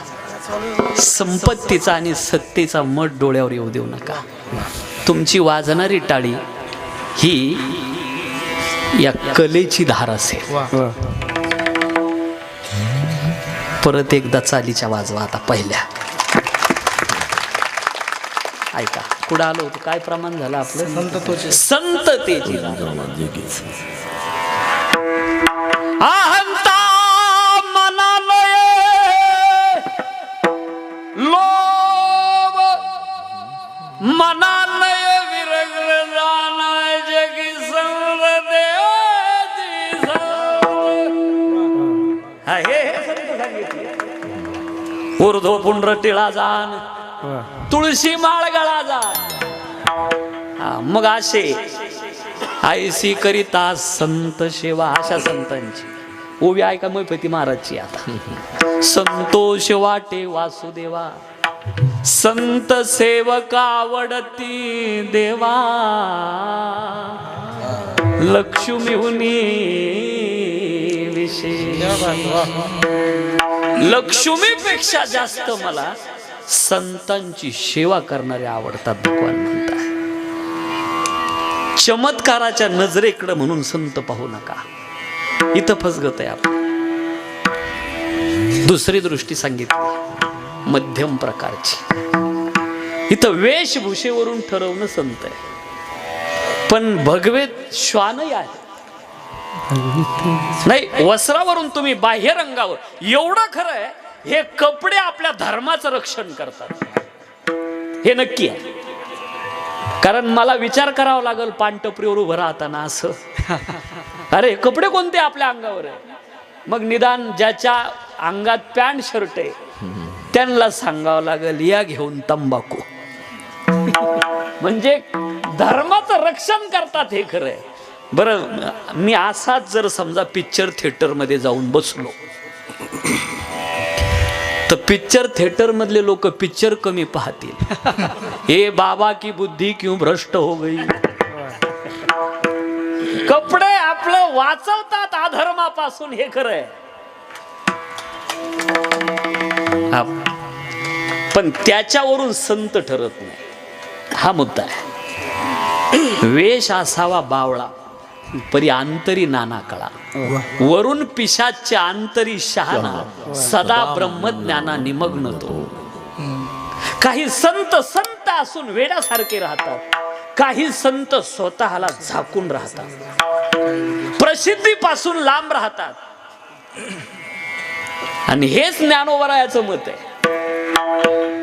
संपत्तीचा आणि सत्तेचा मठ डोळ्यावर येऊ देऊ नका. तुमची वाजणारी टाळी ही या कलेची धार असेल. परत एकदा चालीच्या वाजवा आता पहिल्या. ऐका, कुठं आलो होतो, काय प्रमाण झालं आपलं? संततेची अहंता मनालय लोभ मनालय विरग्र जाणं जगी सर्व देवाची हे संत सांगितले. ऊर्ध्व पुंड्र टिळा जाण तुळशी माळ गळा जा. मग असे आयसी करिता संत सेवा. अशा संतांची ओवी ऐका मैपती महाराजची आता. संतोष वाटे वासुदेवा संत सेवक आवडती देवा लक्ष्मीहुनी विशेष. लक्ष्मीपेक्षा जास्त मला संतांची सेवा करणारे आवडतात भगवान म्हणतात. चमत्काराच्या नजरेकडे म्हणून संत पाहू नका. इथं फसगत आहे आपण. दुसरी दृष्टी सांगितली मध्यम प्रकारची. इथं वेशभूषेवरून ठरवणं संत आहे, पण भगवे श्वानही आहे. नाही, वस्त्रावरून तुम्ही बाह्य रंगावर एवढं खरं आहे. हे कपडे आपल्या धर्माचं रक्षण करतात हे नक्की आहे. कारण मला विचार करावा लागेल पानटपरीवर उभं राहताना असं, अरे कपडे कोणते आपल्या अंगावर आहे. मग निदान ज्याच्या अंगात पॅन्ट शर्ट आहे त्यांना सांगावं लागेल या घेऊन तंबाखू. म्हणजे धर्माचं रक्षण करतात हे खरं आहे. बरं, मी असाच जर समजा पिक्चर थिएटर मध्ये जाऊन बसलो तर पिक्चर थिएटर मधले लोक पिक्चर कमी पाहतील. हे बाबा की बुद्धी क्यों भ्रष्ट हो गई. कपडे आपलं वाचवतात अधर्मापासून हे खरं आहे. पण त्याच्यावरून संत ठरत नाही, हा मुद्दा आहे. वेश असावा बावळा परी अंतरी नाना कळा. वरून पिशाच्या अंतरी शहाणा सदा ब्रह्मज्ञाना निमग्न तो. काही संत संत असून वेड्यासारखे राहतात. काही संत स्वतःला झाकून राहतात, प्रसिद्धीपासून लांब राहतात. आणि हेच ज्ञानोबरायाचं मत आहे.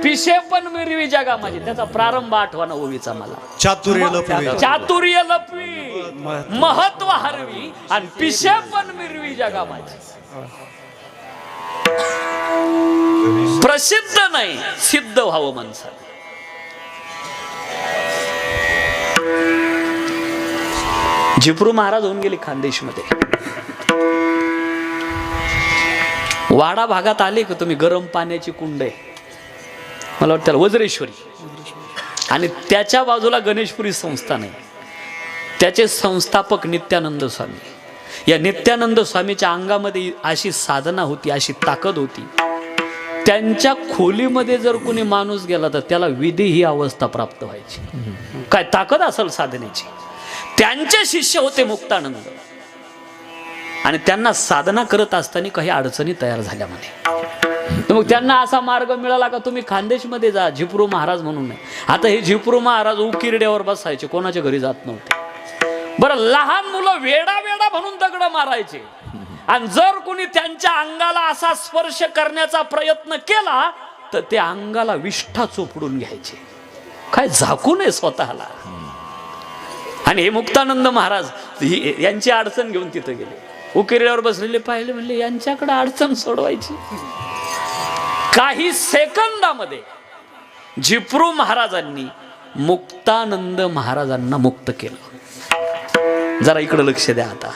पिशे पण मिरवी जगा माझी. त्याचा प्रारंभ आठवणा ओवीचा मला. चातुर्य लपवी महत्व हरवी आणि पिशे पण मिरवी जगा माझी. प्रसिद्ध नाही, सिद्ध व्हावं माणसाने. झिपरू महाराज होऊन गेले खानदेशमध्ये. वाडा भागात आले का तुम्ही, गरम पाण्याची कुंड आहे, मला वाटतं त्याला वज्रेश्वरी, आणि त्याच्या बाजूला गणेशपुरी संस्थान आहे. त्याचे संस्थापक नित्यानंद स्वामी. या नित्यानंद स्वामीच्या अंगामध्ये अशी साधना होती, अशी ताकद होती. त्यांच्या खोलीमध्ये जर कोणी माणूस गेला तर त्याला विधी ही अवस्था प्राप्त व्हायची. काय ताकद असेल साधनेची. त्यांचे शिष्य होते मुक्तानंद, आणि त्यांना साधना करत असताना काही अडचणी तयार झाल्या म्हणे. मग त्यांना असा मार्ग मिळाला का तुम्ही खानदेशमध्ये जा, झिपरू महाराज म्हणून नाही. आता हे झिपरू महाराज उकिरड्यावर बसायचे, कोणाच्या घरी जात नव्हते. बरं, लहान मुलं वेडा वेडा म्हणून दगड मारायचे, आणि जर कोणी त्यांच्या अंगाला असा स्पर्श करण्याचा प्रयत्न केला तर ते अंगाला विष्ठा चोपडून घ्यायचे. काय झाकू नये स्वतःला. आणि हे मुक्तानंद महाराज यांची अडचण घेऊन तिथं गेले. उकिरड्यावर बसलेले पाहिले, म्हणले यांच्याकडे अडचण सोडवायची. काही सेकंदामध्ये झिपरू महाराजांनी मुक्तानंद महाराजांना मुक्त केलं. जरा इकडे लक्ष द्या. आता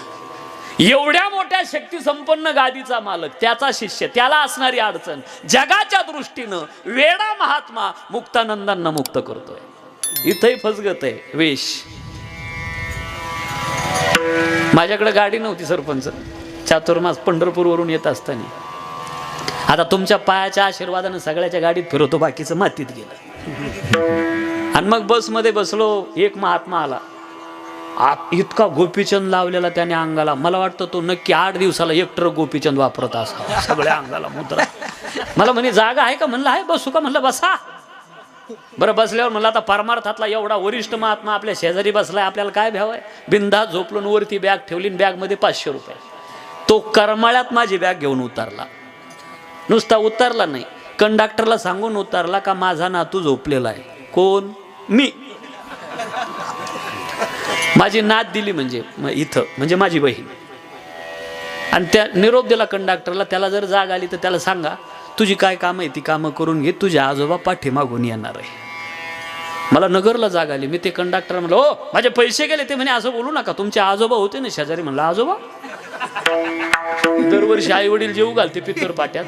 एवढ्या मोठ्या शक्ती संपन्न गादीचा मालक, त्याचा शिष्य, त्याला असणारी अडचण, जगाच्या दृष्टीनं वेडा महात्मा मुक्तानंदांना मुक्त करतोय. इथंही फसगत आहे वेश. माझ्याकडे गाडी नव्हती सरपंच, चातुर्मास पंढरपूरवरून येत असताना. आता तुमच्या पायाच्या आशीर्वादानं सगळ्याच्या गाडीत फिरवतो, बाकीचं मातीत गेलं. आणि मग बसमध्ये बसलो, एक महात्मा आला. इतका गोपीचंद लावलेला त्याने अंगाला, मला वाटतं तो नक्की 8 दिवसाला 1 ट्रक गोपीचंद वापरत असा, सगळ्या अंगाला मुद्रा. मला म्हणे जागा आहे का, म्हणलं आहे. बसू का, म्हणलं बसा. बरं, बसल्यावर म्हणलं आता परमार्थातला एवढा वरिष्ठ महात्मा आपल्या शेजारी बसलाय, आपल्याला काय भ्याव आहे. बिंदा झोपलून वरती बॅग ठेवली, बॅगमध्ये 500 रुपये. तो करमाळ्यात माझी बॅग घेऊन उतरला. नुसता उतरला नाही, कंडक्टरला सांगून उतरला का माझा नातू झोपलेला आहे. कोण? मी. माझी नात दिली म्हणजे इथं, म्हणजे माझी बहीण. आणि त्या निरोप दिला कंडक्टरला, त्याला जर जाग आली तर त्याला सांगा तुझी काय कामं आहे ती कामं करून घे, तुझे आजोबा पाठीमागून येणार आहे. मला नगरला जाग आली. मी ते कंडक्टर म्हणलं, ओ माझे पैसे गेले. ते म्हणे असं बोलू नका, तुमचे आजोबा होते ना शेजारी. म्हणलं आजोबा? दरवर्षी आई वडील जेऊ घालते पित्तर पाट्यात,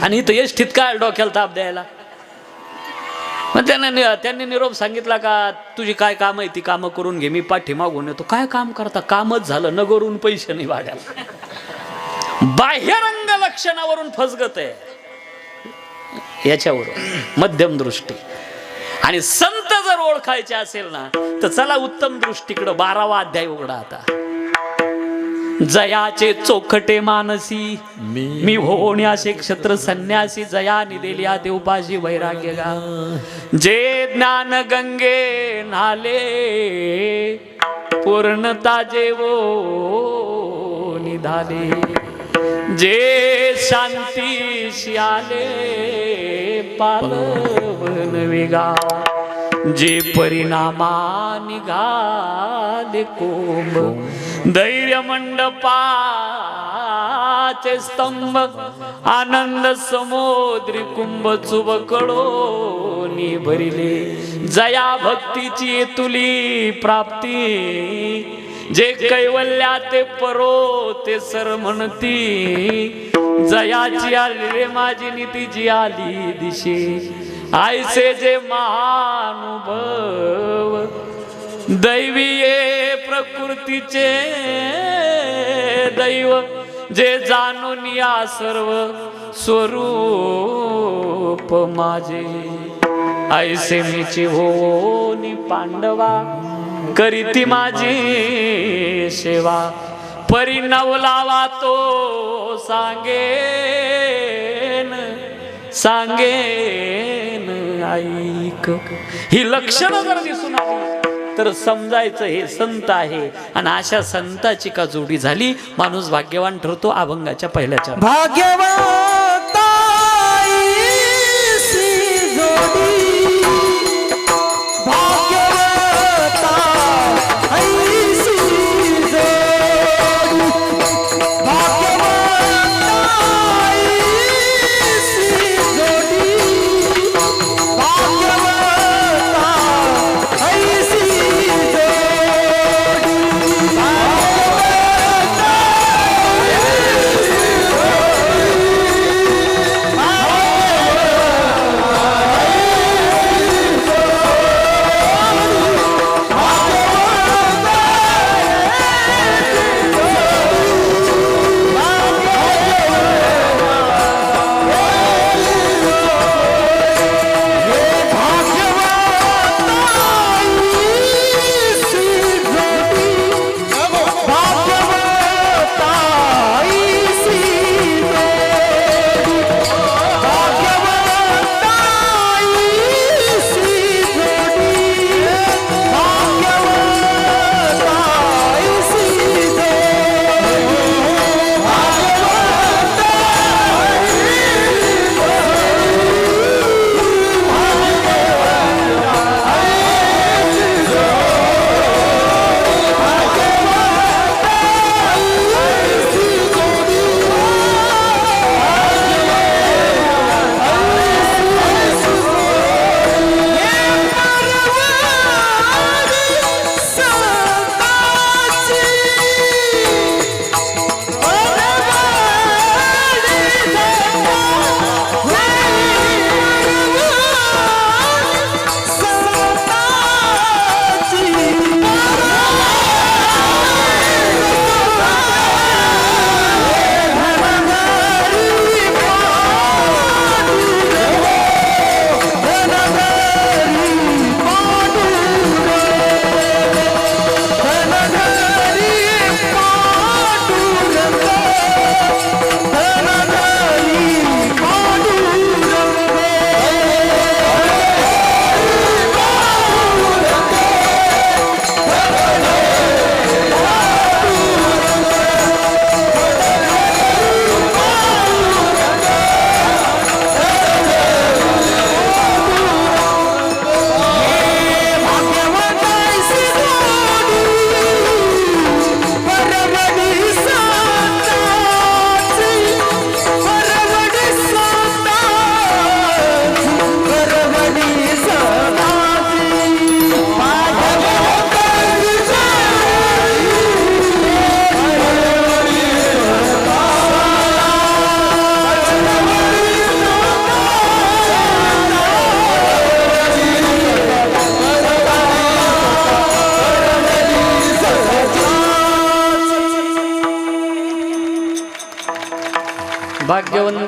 आणि इथं एसटीत काय डोक्याला ताप द्यायला. मग त्यांनी निरोप सांगितला का तुझी काय काम आहे ती कामं करून घे, मी पाठीमागून येतो. काय काम करता? कामच झालं, नगरून पैसे नाही वाढायला. बाह्यरंग लक्षणावरून फसगत आहे, याच्यावरून मध्यम दृष्टी. आणि संत जर ओळखायचे असेल ना तर चला उत्तम दृष्टीकडं. 12वा अध्याय उघडा आता. जयाचे चोखटे मानसी मी होण्याचे क्षत्र संन्यासी, जयानी दिल्या देवपाशी वैराग्य गा. जे ज्ञान गंगे नाले पूर्णता जेवो निधाले, जे शांती आले पालवन वेगा, जे परिणामा निघाले कोंब, धैर्य मंडपाचे स्तंभ, आनंद समुद्री कुंभ चुबकडोनी भरिले, जया भक्तीची तुली प्राप्ती, जे कैवल्या ते परो ते सर म्हणती, जयाची आली रे माझी नीतीची आली दिशे, आयसे जे महानुभव, दैवीये प्रकृतीचे दैव, जे जाणून या सर्व स्वरूप माझे, ऐसे मीचे होनी पांडवा, करीती माझी सेवा, परिणव लावा तो सांगेन सांगेन ऐक. ही लक्षणं जर दिसून आली तर समजायचं हे संत आहे. आणि अशा संताची का जोडी झाली, माणूस भाग्यवान ठरतो. अभंगाच्या पहिल्याच्या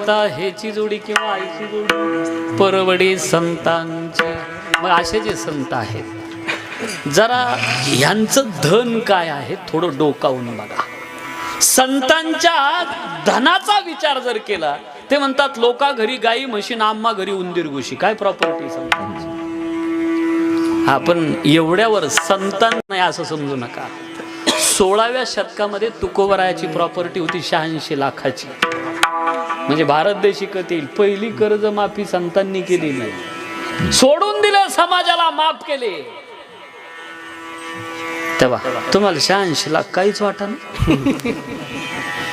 परवडता हेची जोडी किंवा आईची जोडी, परवडी संतांची. मग असे जे संत आहेत, जरा ह्यांचं धन काय आहे थोडं डोकावून बघा. संतांच्या धनाचा विचार जर केला, ते म्हणतात लोका घरी गाई म्हशी, आम्हा घरी उंदीर घुशी. काय प्रॉपर्टी संतांची. आपण एवढ्यावर संतान नाही असं समजू नका. 16व्या शतकामध्ये तुकोबरायाची प्रॉपर्टी होती 86 लाखाची. म्हणजे भारत देश शिकत येईल. पहिली कर्जमाफी संतांनी केलेली, सोडून दिले, समाजाला माफ केले. तेव्हा तुम्हाला 86 लाख काहीच वाटा नाही.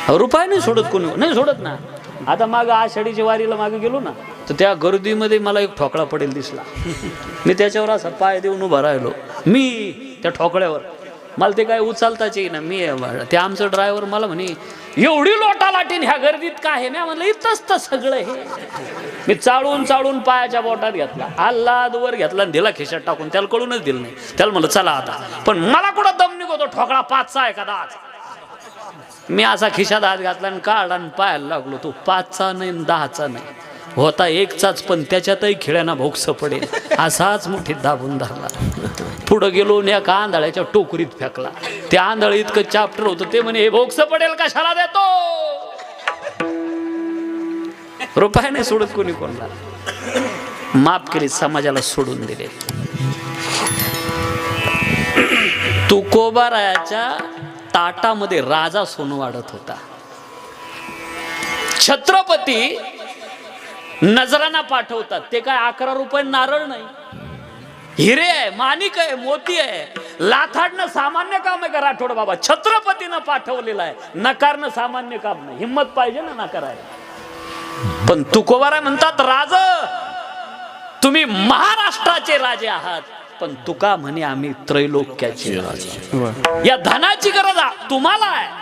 रुपये नाही सोडत, कोणी नाही सोडत ना. आता मागं आषाढीच्या वारीला मागे गेलो ना, तर त्या गर्दीमध्ये मला एक ठोकळा पडेल दिसला. मी त्याच्यावर असा पाय देऊन उभा राहिलो. मी त्या ठोकळ्यावर, मला ते काय उचलताच येईना. मी ते आमचं ड्रायव्हर मला म्हणे एवढी लोटा लाटीन ह्या गर्दीत काय आहे. मी म्हणलं इथंच तर सगळं हे. मी चाळून चाळून पायाच्या बोटात घेतला, आल्हाद वर घेतला आणि दिला खिशात टाकून. त्याला कळूनच दिलं नाही. त्याला म्हणलं चला आता. पण मला कुठं दम निघतो, ठोकळा 5चा आहे का 10चा. मी असा खिशात हात घातला आणि काढला आणि पाहायला लागलो. तो 5चा नाही 10चा नाही, होता 1चाच. पण त्याच्यातही खिळ्यांना भोगस पडेल असाच मुठीत दाबून धरला. पुढं गेलो आणि एका आंधळ्याच्या टोकरीत फेकला. ते आंधळ इतकं चाप्टर होतं, ते म्हणे हे भोगस पडेल कशाला देतो. रुपयाने सोडत कोणी कोणला. माफ केली, समाजाला सोडून दिले. तुकोबारायाच्या ताटामध्ये राजा सोनं वाढत होता. छत्रपती नजराना पाठवतात, ते काय 11 रुपये नारळ नाही, हिरे आहे, माणिक आहे, मोती आहे. लाथाडणं सामान्य काम आहे का राठोड बाबा. छत्रपतीनं पाठवलेलं आहे. नकारणं सामान्य काम नाही. हिम्मत पाहिजे ना नकारायला. पण तुकोबाराय म्हणतात राज, तुम्ही महाराष्ट्राचे राजे आहात, पण तुका म्हणे आम्ही त्रैलोक्याचे राजे. या धनाची गरज तुम्हाला आहे.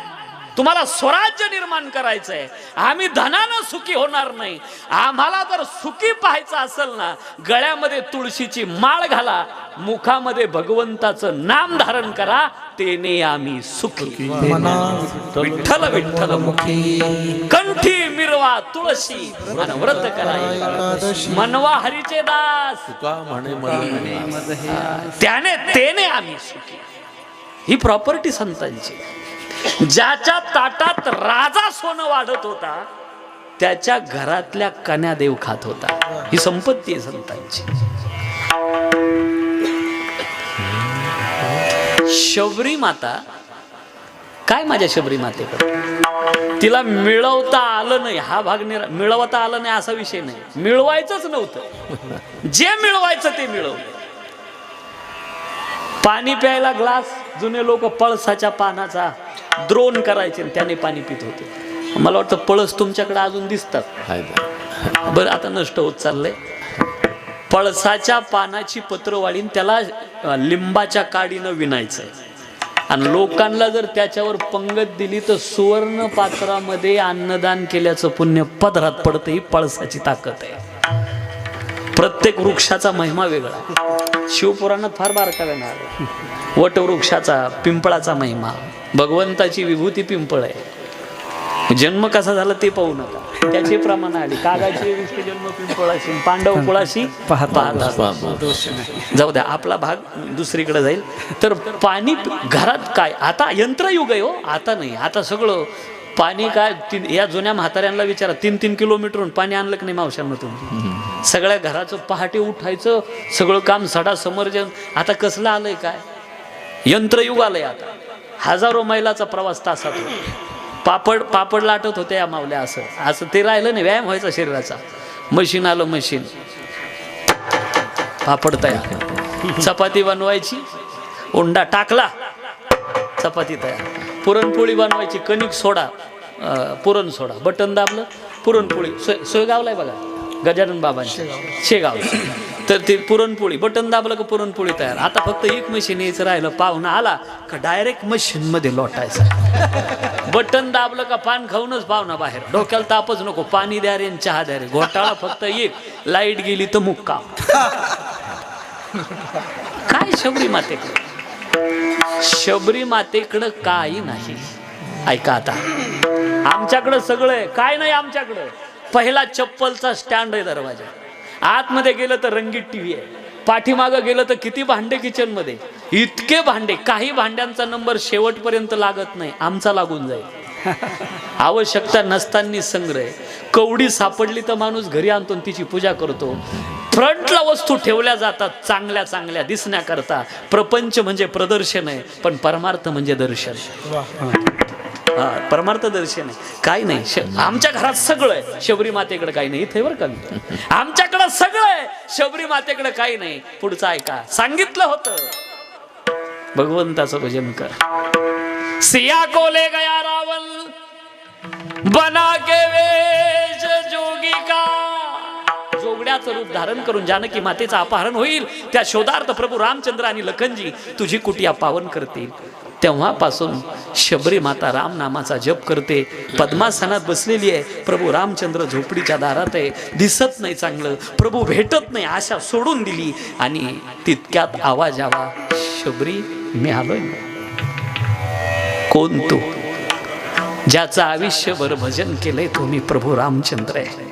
तुम्हाला स्वराज्य निर्माण करायचंय. आम्ही धनानं सुखी होणार नाही. आम्हाला जर सुखी पाहायचं असेल ना, गळ्यामध्ये तुळशीची माळ घाला, मुखामध्ये भगवंताचं नाम धारण करा, तेने आम्ही सुखी. विठ्ठल विठ्ठल मुखी, कंठी मिरवा तुळशी, आणि व्रत करा मनवा हरीचे दास, त्याने तेने आम्ही सुखी. ही प्रॉपर्टी संतांची. ज्याच्या ताटात राजा सोनं वाढत होता, त्याच्या घरातल्या कन्या देव खात होता. ही संपत्ती आहे संतांची. शबरी माता काय, माझ्या शबरी मातेकडे तिला मिळवता आलं नाही. हा भाग मिळवता आलं नाही असा विषय नाही, मिळवायचंच नव्हतं. जे मिळवायचं ते मिळवलं. पाणी प्यायला ग्लास जुने लोक पळसाच्या पानाचा द्रोण करायचे, त्याने पाणी पित होते. मला वाटतं पळस तुमच्याकडे अजून दिसतात. बरं आता नष्ट होत चाललंय. पळसाच्या पानाची पत्र वाढीन त्याला लिंबाच्या काडीनं विणायचंय, आणि लोकांना जर त्याच्यावर पंगत दिली तर सुवर्ण पात्रामध्ये अन्नदान केल्याचं पुण्य पदरात पडतं. ही पळसाची ताकद आहे. प्रत्येक वृक्षाचा महिमा वेगळा. शिवपुराणात फार बारकाव्यानं आलं. वटवृक्षाचा, पिंपळाचा महिमा. भगवंताची विभूती पिंपळ आहे. जन्म कसा झाला ते पाहू नका, त्याचे प्रमाण आले. कागाची विष्णू जन्म पिंपळाशी, पांडव कुळाशी पाहता. जाऊ द्या, आपला भाग दुसरीकडे जाईल. तर पाणी घरात काय, आता यंत्रयुग आहे हो. आता नाही, आता सगळं पाणी काय. या जुन्या म्हाताऱ्यांना विचारा, 3-3 किलोमीटरहून पाणी आणलं की नाही मावशांना तुम्ही. सगळ्या घराचं पहाटे उठायचं, सगळं काम सडा समर्जन. आता कसलं आलंय काय, यंत्रयुग आलंय. आता हजारो मैलाचा प्रवास तासात. पापड लाटत होते या मावल्या. असं ते राहिलं नाही. व्यायाम व्हायचा शरीराचा. मशीन आलं, मशीन. पापड तयार. चपाती बनवायची, उंडा टाकला, चपाती तयार. पुरणपोळी बनवायची, कणिक सोडा, पुरण सोडा, बटन दाबलं, पुरणपोळी. सोयगावला आहे बघा, गजानन बाबांचे शेगाव. तर ते पुरणपोळी बटन दाबलं का पुरणपोळी तयार. आता फक्त एक मशीन यायचं राहिलं. पाहुणा आला का डायरेक्ट मशीन मध्ये लोटायचा. बटन दाबलं का पान खाऊनच पाहुणा बाहेर. डोक्याला तापच नको, पाणी द्या रे, चहा द्या रे. घोटाळा फक्त एक, लाईट गेली तर मुक्का. काय शबरी मातेकडे, शबरी मातेकडं काही नाही. ऐका आता, आमच्याकडं सगळं काय नाही आमच्याकडं. पहिला चप्पलचा स्टँड आहे दरवाजा. आतमध्ये गेलं तर रंगीत टीव्ही आहे. पाठीमागं गेलं तर किती भांडे किचन मध्ये, इतके भांडे. काही भांड्यांचा नंबर शेवटपर्यंत लागत नाही, आमचा लागून जाईल. आवश्यकता नसताना संग्रह. कवडी सापडली तर माणूस घरी आणतो आणि तिची पूजा करतो. फ्रंटला वस्तू ठेवल्या जातात चांगल्या चांगल्या दिसण्याकरता. प्रपंच म्हणजे प्रदर्शन आहे, पण परमार्थ म्हणजे दर्शन. परमार्थ दर्शन आहे. काही नाही, आमच्या घरात सगळं आहे, शबरी मातेकडे काही नाही. इथे बरं का, आमच्याकडे सगळं आहे, शबरी मातेकडे काही नाही. पुढचं ऐका, सांगितलं होतं भगवंताचं भजन कर. सिया को ले गया रावण बना के वेश जोगी का. जोगड्याचं रूप धारण करून जानकी मातेचं अपहरण होईल. त्या शोधार्थ प्रभू रामचंद्र आणि लखनजी तुझी कुटिया पावन करतील. तेव्हापासून शबरी माता राम नामाचा जप करते. पद्मासनात बसलेली आहे. प्रभू रामचंद्र झोपडीच्या दारात आहे, दिसत नाही चांगलं. प्रभू भेटत नाही, आशा सोडून दिली. आणि तितक्यात आवाज आवा, शबरी मी आलोय. कोण तू? ज्याचं आयुष्यभर भजन केलंय तो मी प्रभू रामचंद्र आहे.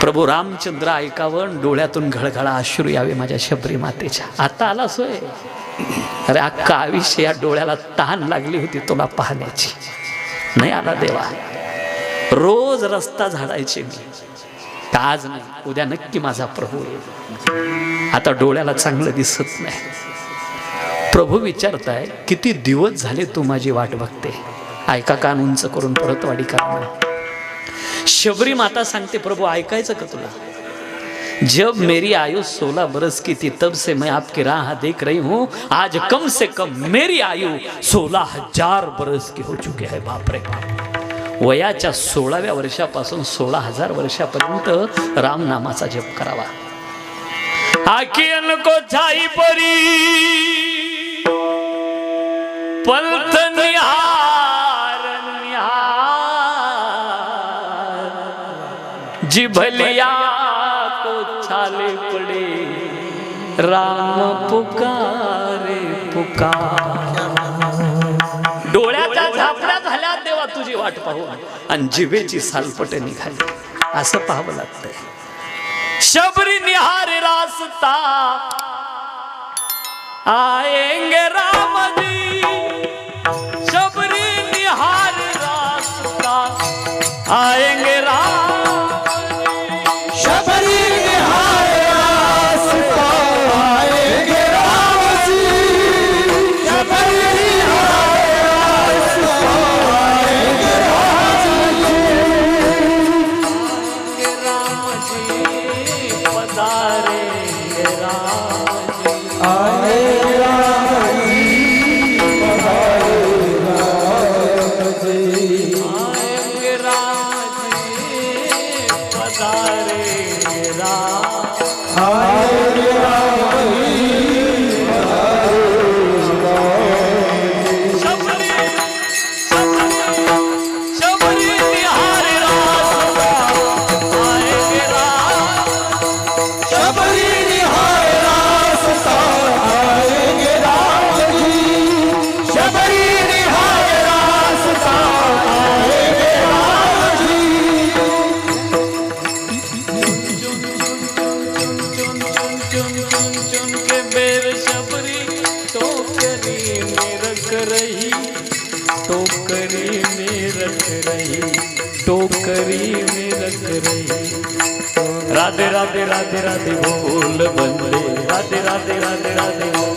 प्रभू रामचंद्र ऐकावं, डोळ्यातून घळघळा अश्रू यावे माझ्या शबरी मातेच्या. आता आला सोय. अरे अख्खा आयुष्य या डोळ्याला तहान लागली होती तुला पाहण्याची, नाही आला देवा. रोज रस्ता झाडायचे मी, आज नाही उद्या नक्की माझा प्रभू येईल. आता डोळ्याला चांगलं दिसत नाही. प्रभू विचारताय, किती दिवस झाले तू माझी वाट बघते. ऐका, कान उंच करून परतवाडी करा. शबरी माता सांगते, प्रभू ऐकायचं का तुला? जब मेरी आयु 16 बरस की थी तब से मैं आपकी राह देख रही हूँ. आज कम से कम मेरी आयु 16,000 बरस की हो चुके है. बाप रे बाप. वयाच्या 16व्या वर्षापासून 16,000 वर्षापर्यंत राम नामाचा जप करावा. आखियन को छाई परी पलथ निहार जिभलिया को छाले पड़े राम पुकारे पुकार. डोळ्याच्या झापड्या झाल्या देवा तुझी वाट पाहू, आणि जिभेची सालपट निघाली. असं पाहावं लागतंय. शबरी निहार रास्ता आएंगे राम जी. शबरी निहार रास्ता आएंगे राम.
शबरी निहार रास्ता आएंगे राम जी. शबरी निहार रास्ता आएंगे राम
जी. पधारेंगे राम जी.
आएंगे राम जी.
आएंगे राम जी. पधारेंगे राम.
आएंगे राम
शबरी शबरी निहार रास्ता आएंगे राम.
शबरी निहार रास्ता आएंगे राम जी. शबरी निहार रास्ता आएंगे राम जी.
चुन के बेर शबरी टोकरी में रख रही. टोकरी में रख रही. टोकरी में रख रही. राधे राधे राधे राधे बोल बंदे. राधे राधे राधे राधे बोल.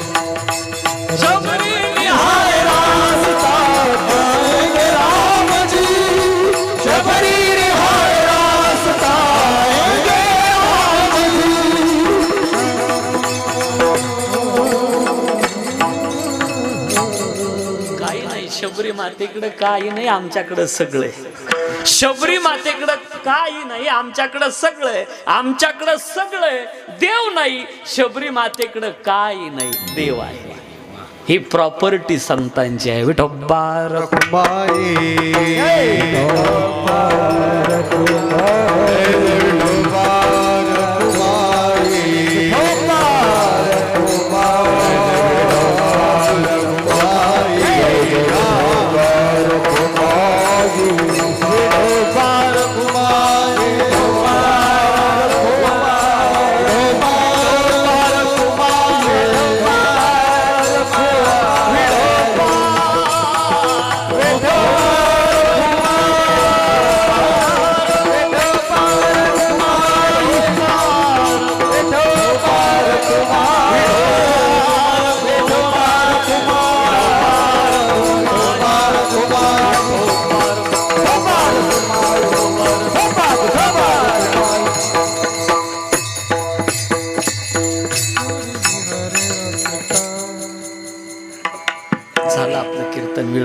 शबरी निहार
रास्ता आएंगे राम जी. शबरी निहार रास्ता आएंगे राम जी.
काही नाही शबरी मातेकडे काही नाही, आमच्याकडे सगळे. शबरी मातेकडे काही नाही, आमच्याकडे सगळे. आमच्याकडे सगळे देव नाही, शबरी मातेकडे काही नाही, देव आहे. ही प्रॉपर्टी संतांची आहे. विठोबा
कुमार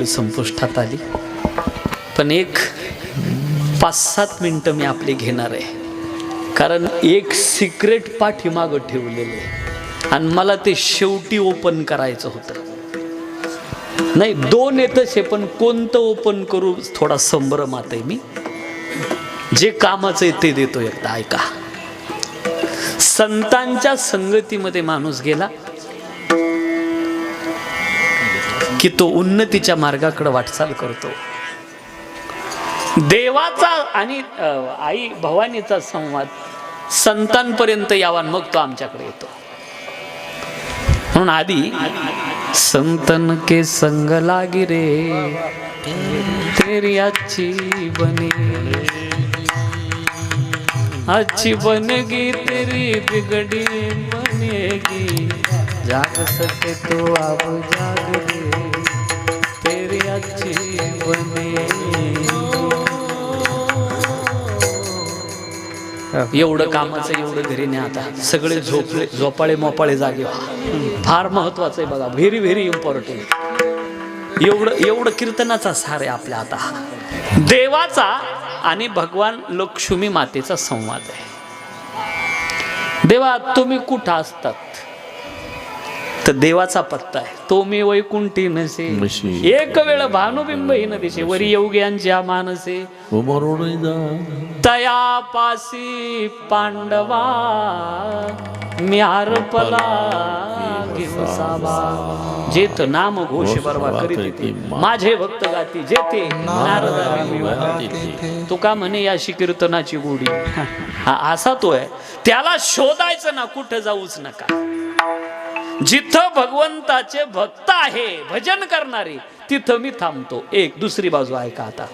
संपुष्टात आली, पण एक 5-7 मिनिटं मी आपली घेणार आहे, कारण एक सिक्रेट पाठीमागं ठेवलेलं आहे आणि मला ते शेवटी ओपन करायचं होतं. नाही 2 येतच आहे, पण कोणतं ओपन करू थोडा संभ्रमात आहे मी. जे कामाचं आहे ते देतो, एकदा ऐका. संतांच्या संगतीमध्ये माणूस गेला की तो उन्नतीच्या मार्गाकडे वाटचाल करतो. देवाचा आणि आई भवानीचा संवाद संतांपर्यंत यावा, मग तो आमच्याकडे येतो. म्हणून आधी संतन के संग लागी रे तेरी अच्छी बनेगी तेरी बिगड़ी बनेगी, जाग सके तो अब जाग रे तेरी अच्छी बनेगी. एवढं कामाचं, एवढं घरी नाही. आता सगळे झोपाळे मोपाळे जागे व्हा, फार महत्वाचं आहे बघा, व्हेरी व्हेरी इम्पॉर्टंट. एवढं कीर्तनाचा सार आहे आपल्या. आता देवाचा आणि भगवान लक्ष्मी मातेचा संवाद आहे. देवा तुम्ही कुठं असतात, तर देवाचा पत्ता आहे, तो मी वैकुंठी नसे, एक वेळ भानुबिंब ही न दिसे, वरी योग्यांच्या मानसे तया पासी पांडवा मी आरपला जेथ नाम घोष बरवा करीत माझे भक्त गाती जेथे नारदा. तुका म्हणे याशी कीर्तनाची गोडी. हा असा तो आहे, त्याला शोधायचं ना, कुठं जाऊच नका. जिथं भगवंताचे भक्त आहे, भजन करणारे, तिथं मी थांबतो. एक दुसरी बाजू ऐका. आता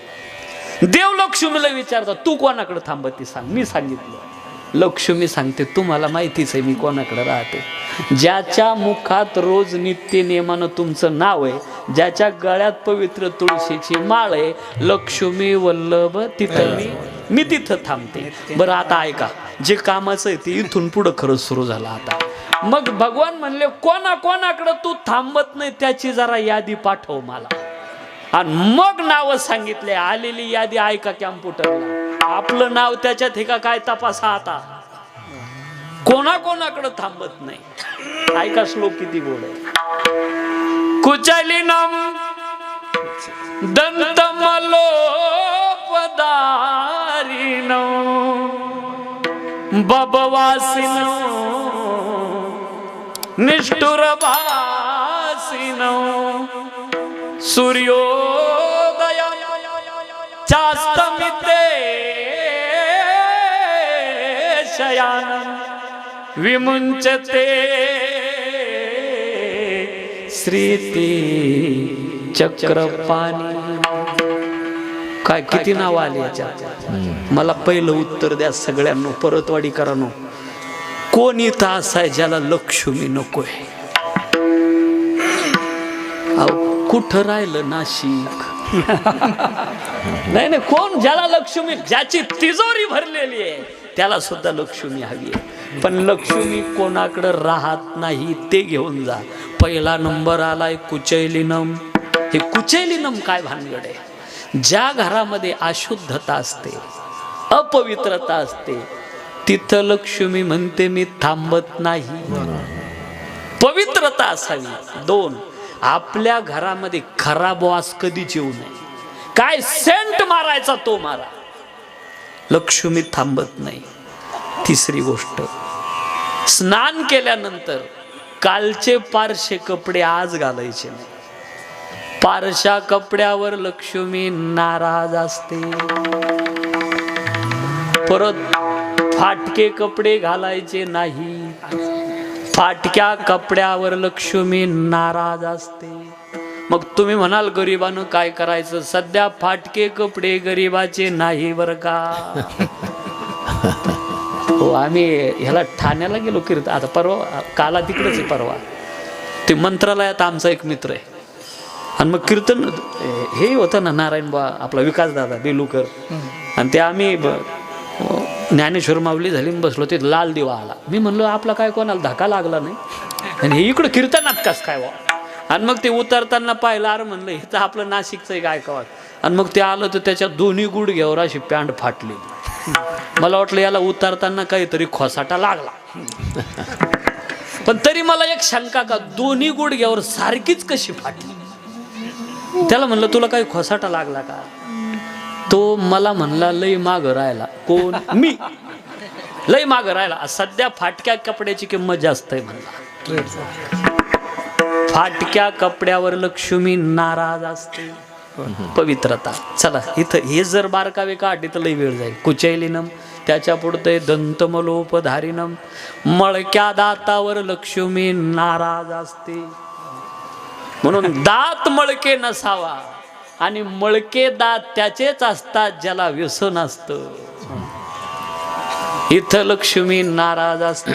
देव लक्ष्मीला विचारतात, तू कोणाकडे थांबती सांग. मी सांगितलं. लक्ष्मी सांगते, तुम्हाला माहितीच आहे मी कोणाकडे राहते. ज्याच्या मुखात रोज नित्य नियमानं तुमचं नाव आहे, ज्याच्या गळ्यात पवित्र तुळशीची माळ आहे, लक्ष्मी वल्लभ, तिथं मी तिथं थांबते. बरं आता ऐका, जे कामाचं आहे ते इथून पुढं खरंच सुरू झालं. आता मग भगवान म्हणले, कोणाकडे तू थांबत नाही त्याची जरा यादी पाठव मला. आणि मग नाव सांगितले, आलेली यादी ऐका कॅम्प्युटरला. आपलं नाव त्याच्यात हे का काय तपासा. आता कोणाकडे थांबत नाही. ऐका श्लोक किती गोड आहे. कुचलिनम दंतमलोपदारिणो बबवासिनो निष्ठुरभासिनो सूर्योदय चास्तमिते शयानं विमुंचते श्रीती चक्रपाणी. काय किती नाव आली याच्यात. मला पहिलं उत्तर द्या सगळ्यांना, परतवाडीकरांनो. कोण इथं असा आहे ज्याला लक्ष्मी नकोय? कुठं राहिलं नाशिक? नाही कोण ज्याला लक्ष्मी, ज्याची तिजोरी भरलेली आहे त्याला सुद्धा लक्ष्मी हवी आहे. पण लक्ष्मी कोणाकडे राहत नाही ते घेऊन जा. पहिला नंबर आलाय कुचैलिनम. हे कुचैलिनम काय भानगड आहे? ज्या घरामध्ये अशुद्धता असते, अपवित्रता असते, तिथं लक्ष्मी म्हणते मी थांबत नाही. पवित्रता असावी. 2, आपल्या घरामध्ये खराब वास कधीच येऊ नये. काय सेंट मारायचा तो मारा, लक्ष्मी थांबत नाही. तिसरी गोष्ट, स्नान केल्यानंतर कालचे पारशे कपडे आज घालायचे नाही. पारशा कपड्यावर लक्ष्मी नाराज असते. परत फाटके कपडे घालायचे नाही. फाटक्या कपड्यावर लक्ष्मी नाराज असते. मग तुम्ही म्हणाल गरिबानं काय करायचं? सध्या फाटके कपडे गरिबाचे नाही बरं का. हो, आम्ही ह्याला ठाण्याला गेलो कीर्तन. आता परवा काला तिकडेच आहे. परवा ते मंत्रालयात आमचा एक मित्र आहे. आणि मग कीर्तन हे होतं ना, नारायण बा आपला विकास दादा बेलूकर. आणि ते आम्ही ज्ञानेश्वर माऊली झाली बसलो. ते लाल दिवा आला. मी म्हणलो आपला काय कोणाला धक्का लागला नाही. आणि हे इकडं कीर्तनात कस काय वा. आणि मग ते उतरताना पाहिलं, अरे म्हणलं हे तर आपलं नाशिकचं एक गायकवाड. आणि मग ते आलं तर त्याच्या दोन्ही गुडघ्यावर अशी पॅन्ट फाटली. मला वाटलं याला उतरताना काहीतरी खोसाटा लागला. पण तरी मला एक शंका का दोन्ही गुडघ्यावर सारखीच कशी फाटली. त्याला म्हणलं तुला काही खोसाटा लागला का. तो मला म्हणला लई माग राहिला. कोण? मी लई माग राहिला. सध्या फाटक्या कपड्याची किंमत जास्त आहे म्हणला. फाटक्या कपड्यावर लक्ष्मी नाराज असते. पवित्रता. चला इथं हे जर बारकावे काढले तर लई वेळ जाईल. कुचैलिनम, त्याच्या पुढते दंतमलोपधारिणम, मळक्या दातावर लक्ष्मी नाराज असते. म्हणून दात मळके नसावा, आणि मळके दात त्याचेच असतात ज्याला व्यसन असतं. इथं लक्ष्मी नाराज असते.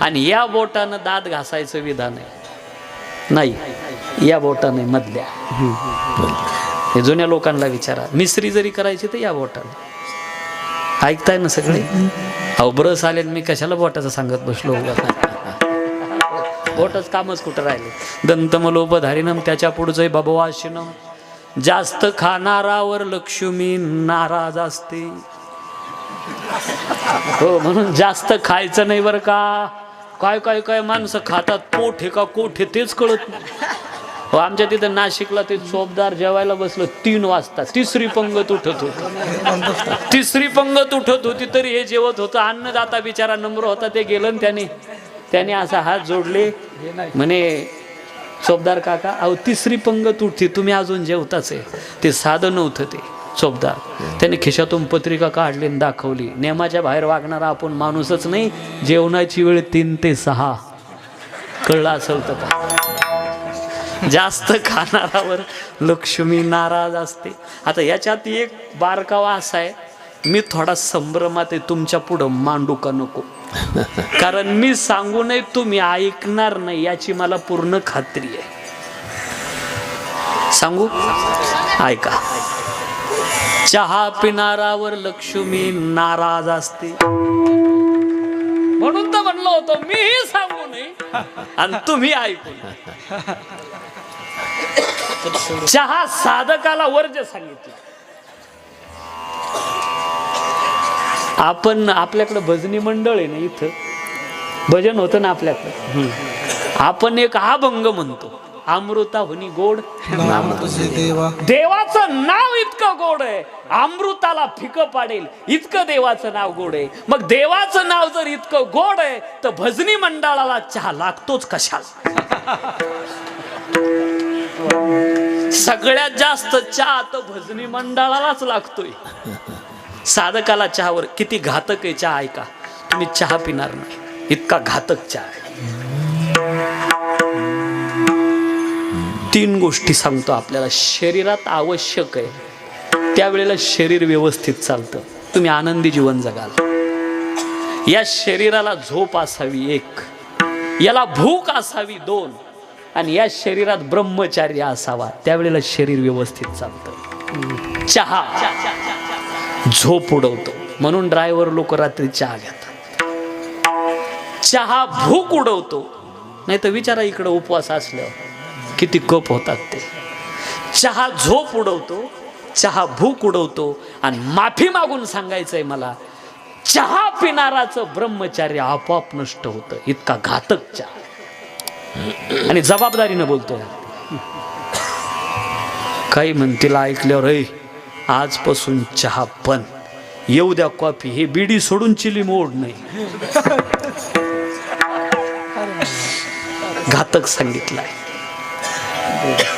आणि या बोटानं दात घासायचं विधान आहे नाही, या बोटाने मधल्या. हे जुन्या लोकांना विचारा. मिसरी जरी करायची तर या बोटाने. ऐकताय ना सगळे. अहो ब्रश आले, मी कशाला बोटाचं सांगत बसलो. बोटच कामच कुठं राहिले. दंतमलोपधारिणम, त्याच्या पुढचं बभवाशिनम, जास्त खाणारावर लक्ष्मी नाराज असते. हो, म्हणून जास्त खायचं नाही बरं का. काय काय काय माणसं खातात, पोट हे का कोठ हे तेच कळत नाही. हो, आमच्या तिथं नाशिकला ते चोपदार जेवायला बसलं 3 वाजता. तिसरी पंगत उठत होती. तिसरी पंगत उठत होती तरी हे जेवत होतं. अन्नदाता बिचारा नम्र होता. ते गेलं आणि त्याने असा हात जोडले, म्हणे चोपदार काका, अहो तिसरी पंगत उठती, तुम्ही अजून जेवताच आहे. ते साधं नव्हतं ते चोपदार. त्याने खिशातून पत्रिका काढली आणि दाखवली. नेमाच्या बाहेर वागणारा आपण माणूसच नाही. जेवणाची वेळ 3 ते 6. कळलं असेल तर का. जास्त खाणारावर लक्ष्मी नाराज असते. आता याच्यात एक बारकावा असा आहे, मी थोडा संभ्रमात आहे तुमच्या पुढं मांडू का नको. कारण मी सांगू नये तुम्ही ऐकणार नाही याची मला पूर्ण खात्री आहे. सांगू? ऐका. चहा पिणारावर लक्ष्मी नाराज असते. म्हणून तर म्हणलं होतं मीही सांगू नये आणि तुम्ही ऐकू. चहा साधकाला वर्ज्य सांगितलं. आपण आपल्याकडे भजनी मंडळ आहे ना, इथं भजन होतं ना आपल्याकडे. आपण एक अभंग म्हणतो, अमृता हुनी गोड
नाम तुझे देवा.
देवाचं नाव इतकं गोड आहे, अमृताला फिकं पाडेल इतकं देवाचं नाव गोड आहे. मग देवाचं नाव जर इतकं गोड आहे तर भजनी मंडळाला चहा लागतोच कशाला. सगळ्यात जास्त चहा तर भजनी मंडळालाच लागतोय. साधकाला चहावर किती घातक आहे चहा ऐका. तुम्ही चहा पिणार नाही, इतका घातक चहा आहे. 3 गोष्टी सांगतो आपल्याला शरीरात आवश्यक आहे, त्यावेळेला शरीर व्यवस्थित चालतं, तुम्ही आनंदी जीवन जगाल. या शरीराला झोप असावी 1, याला भूक असावी 2, आणि या शरीरात ब्रह्मचार्य असावा, त्यावेळेला शरीर व्यवस्थित चालतं. चहा झोप उडवतो, म्हणून ड्रायव्हर लोक रात्री चहा घेतात. चहा भूक उडवतो, नाही तर विचारा इकडं उपवास असल्यावर किती कप होतात ते. चहा झोप उडवतो, चहा भूक उडवतो. आणि माफी मागून सांगायचंय मला, चहा पिणाराचं ब्रह्मचार्य आपोआप नष्ट होतं, इतका घातक चहा. आणि जबाबदारीनं बोलतोय. काही म्हणतील ऐकल्यावर, आजपासून चहा पण येऊ द्या कॉफी, हे बिडी सोडून चिली मोड नाही. घातक सांगितलंय.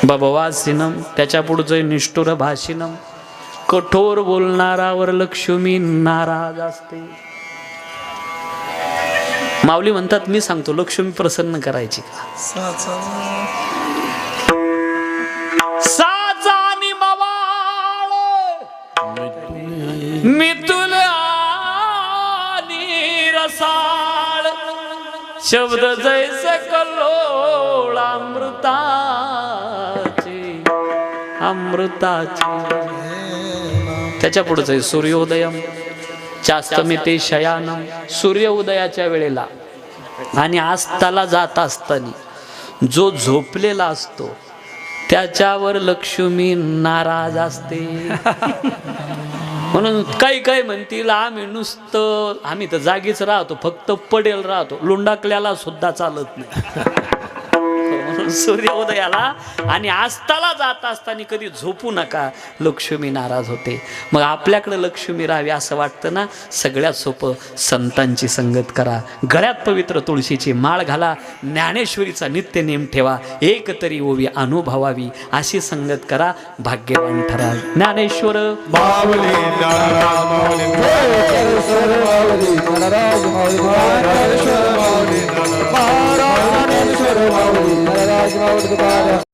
बभवासिनम, त्याच्या पुढचं निष्ठुर भाषिनम, कठोर बोलणारावर लक्ष्मी नाराज असते. माऊली म्हणतात मी सांगतो लक्ष्मी प्रसन्न करायची का. साचानी मवाळ मितुल आणि रसाळ, शब्द जैसे कल्लोळ अमृताचे. त्याच्या पुढचं आहे सूर्योदयम चास्तमिते शयानम, सूर्य उदयाच्या वेळेला आणि आस्ताला जात असताना जो झोपलेला असतो त्याच्यावर लक्ष्मी नाराज असते. म्हणून काही काही म्हणतील आम्ही तर जागीच राहतो, फक्त पडेल राहतो, लुंडाकल्याला सुद्धा चालत नाही. म्हणून सूर्योदयाला आणि आस्ताला जात असताना कधी झोपू नका, लक्ष्मी नाराज होते. मग आपल्याकडे लक्ष्मी राहावी असं वाटतं ना, सगळ्यात सोपं संतांची संगत करा, गळ्यात पवित्र तुळशीची माळ घाला, ज्ञानेश्वरीचा नित्य नेम ठेवा, एक तरी ओवी अनुभवावी अशी संगत करा, भाग्यवान ठरा. ज्ञानेश्वर
माऊली ज्ञानराज माऊली
माऊली